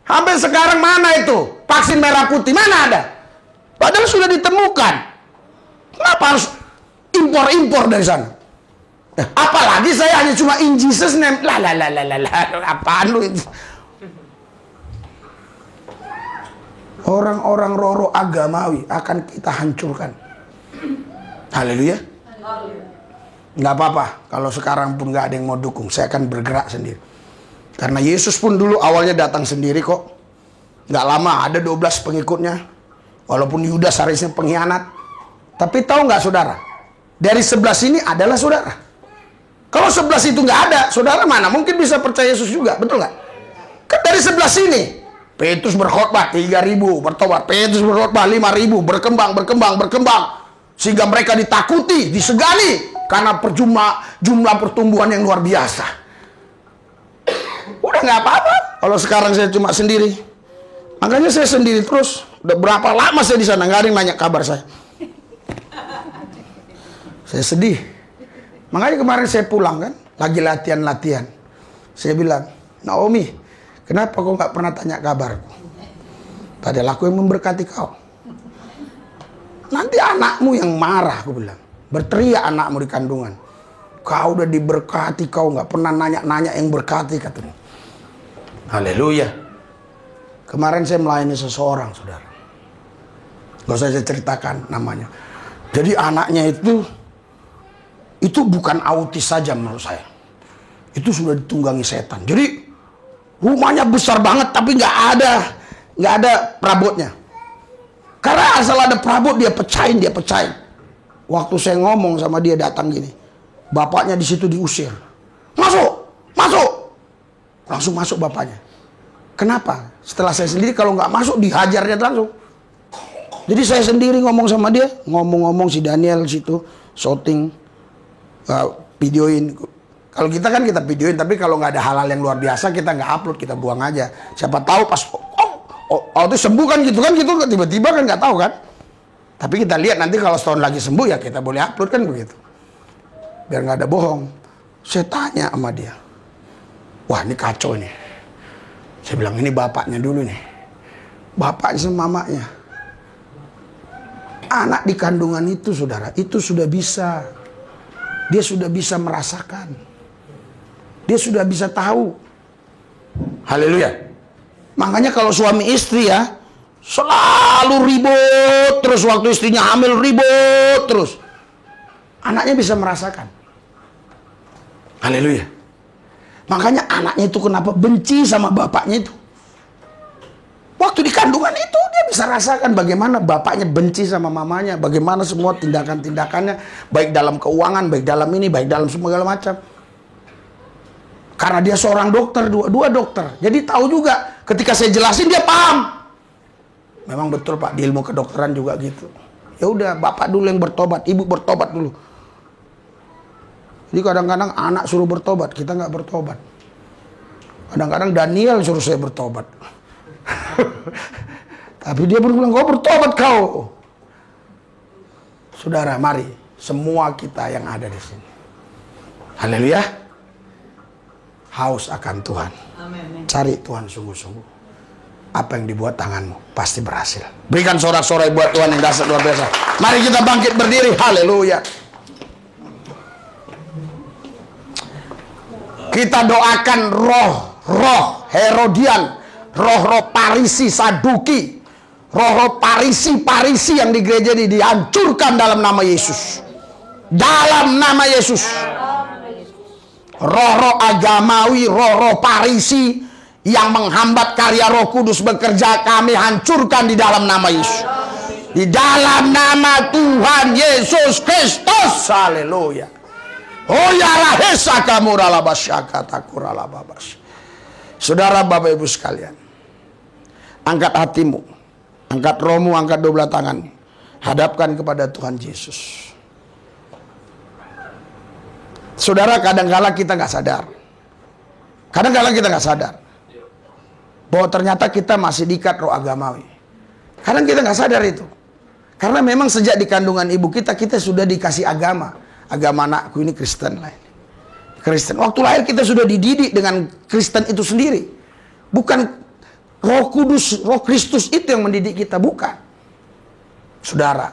Sampai sekarang mana itu? Vaksin merah putih, mana ada? Padahal sudah ditemukan. Kenapa harus impor-impor dari sana? Apalagi saya hanya cuma in Jesus name. Apaan lu itu? Orang-orang roro agamawi akan kita hancurkan. Haleluya. Nggak apa-apa kalau sekarang pun nggak ada yang mau dukung. Saya akan bergerak sendiri. Karena Yesus pun dulu awalnya datang sendiri kok. Nggak lama ada 12 pengikutnya. Walaupun Yudas harusnya pengkhianat. Tapi tahu nggak saudara? Dari 11 ini adalah saudara. Kalau 11 itu nggak ada, saudara mana mungkin bisa percaya Yesus juga, betul nggak? Kan dari 11 ini, Petrus berkhotbah 3.000, bertobat. Petrus berkhotbah 5.000, berkembang. Sehingga mereka ditakuti, disegani. Karena jumlah pertumbuhan yang luar biasa. Udah nggak apa-apa. Kalau sekarang saya cuma sendiri. Makanya saya sendiri terus. Udah berapa lama saya di sana, nggak ada yang nanya kabar saya. Saya sedih. Makanya kemarin saya pulang kan, lagi latihan. Saya bilang, Naomi, kenapa kau nggak pernah tanya kabarku? Padahal aku yang memberkati kau. Nanti anakmu yang marah, aku bilang. Berteriak anakmu di kandungan. Kau udah diberkati, kau nggak pernah nanya-nanya yang berkati, katanya. Haleluya. Kemarin saya melayani seseorang, saudara. Gak usah saya ceritakan namanya. Jadi anaknya itu bukan autis saja menurut saya. Itu sudah ditunggangi setan. Jadi rumahnya besar banget tapi nggak ada perabotnya. Karena asal ada perabot dia pecahin. Waktu saya ngomong sama dia datang gini, bapaknya di situ diusir. Masuk. Langsung masuk bapaknya. Kenapa? Setelah saya sendiri kalau nggak masuk dihajar dia langsung. Jadi saya sendiri ngomong sama dia, ngomong si Daniel situ shooting. Videoin. Kalau kita kan kita videoin, tapi kalau nggak ada hal-hal yang luar biasa kita nggak upload, kita buang aja. Siapa tahu pas itu sembuh kan gitu tiba-tiba kan nggak tahu kan. Tapi kita lihat nanti kalau setahun lagi sembuh ya kita boleh upload kan begitu. Biar nggak ada bohong. Saya tanya sama dia, wah ini kacau nih. Saya bilang, ini bapaknya dulu nih. Bapaknya sama mamanya. Anak di kandungan itu, saudara, itu sudah bisa. Dia sudah bisa merasakan. Dia sudah bisa tahu. Haleluya. Makanya kalau suami istri ya, selalu ribut terus, waktu istrinya hamil ribut terus. Anaknya bisa merasakan. Haleluya. Makanya anaknya itu kenapa benci sama bapaknya itu. Waktu di kandungan itu dia bisa rasakan bagaimana bapaknya benci sama mamanya, bagaimana semua tindakan-tindakannya, baik dalam keuangan, baik dalam ini, baik dalam segala macam. Karena dia seorang dokter, dua dokter, jadi tahu juga. Ketika saya jelasin dia paham. Memang betul Pak, di ilmu kedokteran juga gitu. Ya udah, bapak dulu yang bertobat, ibu bertobat dulu. Jadi kadang-kadang anak suruh bertobat, kita nggak bertobat. Kadang-kadang Daniel suruh saya bertobat. Tapi dia bilang, kau bertobat kau. Saudara, mari semua kita yang ada di sini, haleluya, haus akan Tuhan. Cari Tuhan sungguh-sungguh. Apa yang dibuat tanganmu pasti berhasil. Berikan sorak-sorai buat Tuhan yang dahsyat luar biasa. Mari kita bangkit berdiri, haleluya. Kita doakan roh Herodian, roh Parisi, Saduki, roh Parisi yang di gereja ini dihancurkan dalam nama Yesus. Dalam nama Yesus. Roh agamawi, roh Parisi yang menghambat karya Roh Kudus bekerja, kami hancurkan di dalam nama Yesus. Di dalam nama Tuhan Yesus Kristus. Haleluya. Oh ya lahesa kamu ralabasyaka takuralababas. Saudara, Bapak Ibu sekalian, angkat hatimu, angkat rohmu, angkat dua belah tangan, hadapkan kepada Tuhan Yesus. Saudara, kadang-kala kita nggak sadar. Kadang-kala kita nggak sadar bahwa ternyata kita masih diikat roh agamawi. Kadang kita nggak sadar itu. Karena memang sejak di kandungan ibu kita sudah dikasih agama. Agama anakku ini Kristen lah. Kristen. Waktu lahir kita sudah dididik dengan Kristen itu sendiri. Bukan Roh Kudus, Roh Kristus itu yang mendidik kita, bukan. Saudara,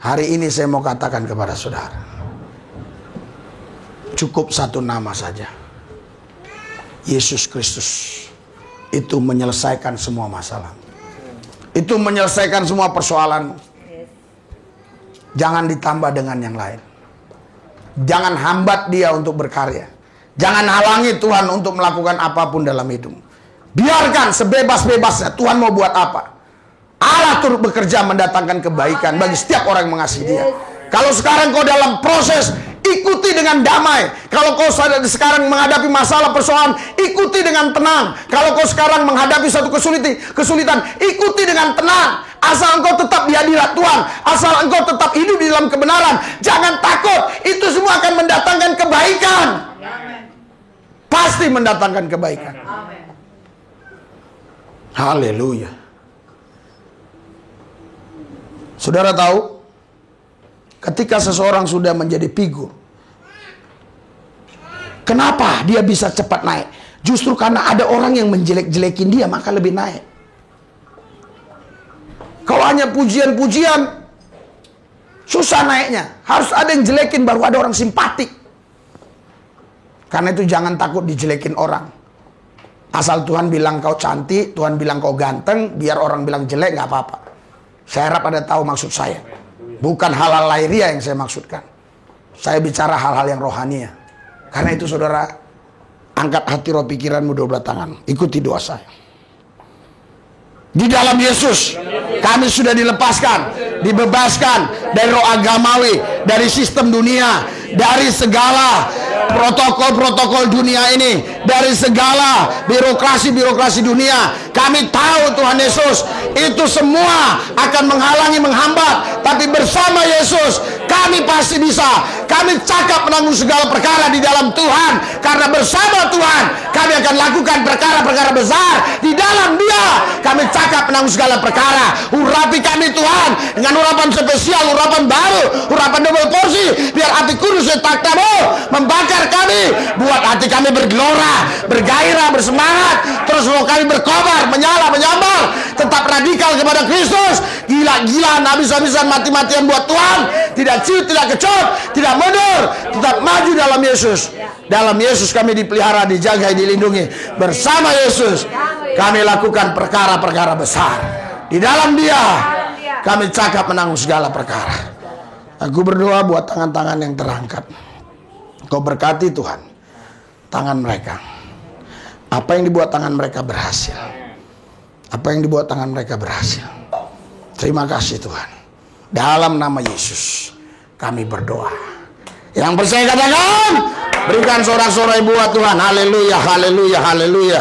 hari ini saya mau katakan kepada saudara, cukup satu nama saja. Yesus Kristus itu menyelesaikan semua masalah. Itu menyelesaikan semua persoalanmu. Jangan ditambah dengan yang lain. Jangan hambat dia untuk berkarya. Jangan halangi Tuhan untuk melakukan apapun dalam hidup. Biarkan sebebas-bebasnya Tuhan mau buat apa. Allah turut bekerja mendatangkan kebaikan bagi setiap orang yang mengasihi dia. Kalau sekarang kau dalam proses, ikuti dengan damai. Kalau kau sekarang menghadapi masalah persoalan, ikuti dengan tenang. Kalau kau sekarang menghadapi satu kesulitan, ikuti dengan tenang. Asal engkau tetap di hadirat Tuhan, asal engkau tetap hidup di dalam kebenaran, jangan takut. Itu semua akan mendatangkan kebaikan. Pasti mendatangkan kebaikan. Haleluya. Saudara tahu, ketika seseorang sudah menjadi figur, kenapa dia bisa cepat naik? Justru karena ada orang yang menjelek-jelekin dia, maka lebih naik. Kalau hanya pujian-pujian, susah naiknya. Harus ada yang jelekin, baru ada orang simpatik. Karena itu jangan takut dijelekin orang. Asal Tuhan bilang kau cantik, Tuhan bilang kau ganteng, biar orang bilang jelek gak apa-apa. Saya harap ada tahu maksud saya. Bukan hal-hal lahiriah yang saya maksudkan. Saya bicara hal-hal yang rohania. Karena itu saudara, angkat hati roh pikiranmu dua belah tangan. Ikuti doa saya. Di dalam Yesus kami sudah dilepaskan, dibebaskan dari roh agamawi, dari sistem dunia, dari segala protokol-protokol dunia ini, dari segala birokrasi-birokrasi dunia. Kami tahu Tuhan Yesus, itu semua akan menghalangi, menghambat. Tapi bersama Yesus kami pasti bisa. Kami cakap menanggung segala perkara di dalam Tuhan. Karena bersama Tuhan kami kami akan lakukan perkara-perkara besar. Di dalam Dia kami cakap menanggung segala perkara. Urapi kami Tuhan dengan urapan spesial, urapan baru, urapan double porsi. Biar api kudus takhta-Mu membakar kami, buat hati kami bergelora, bergairah, bersemangat. Terus roh kami berkobar, menyala, menyambar, tetap radikal kepada Kristus. Gila-gilaan, habis-habisan, mati-matian buat Tuhan. Tidak ciut, tidak kecut, tidak mundur, tetap maju dalam Yesus. Dalam Yesus kami dipelihara, dijaga, dilindungi. Bersama Yesus kami lakukan perkara-perkara besar. Di dalam Dia kami cakap menanggung segala perkara. Aku berdoa buat tangan-tangan yang terangkat. Kau berkati Tuhan tangan mereka. Apa yang dibuat tangan mereka berhasil. Apa yang dibuat tangan mereka berhasil. Terima kasih Tuhan. Dalam nama Yesus kami berdoa. Yang percaya katakan, berikan sorak-sorai buat Tuhan. Haleluya, haleluya, haleluya.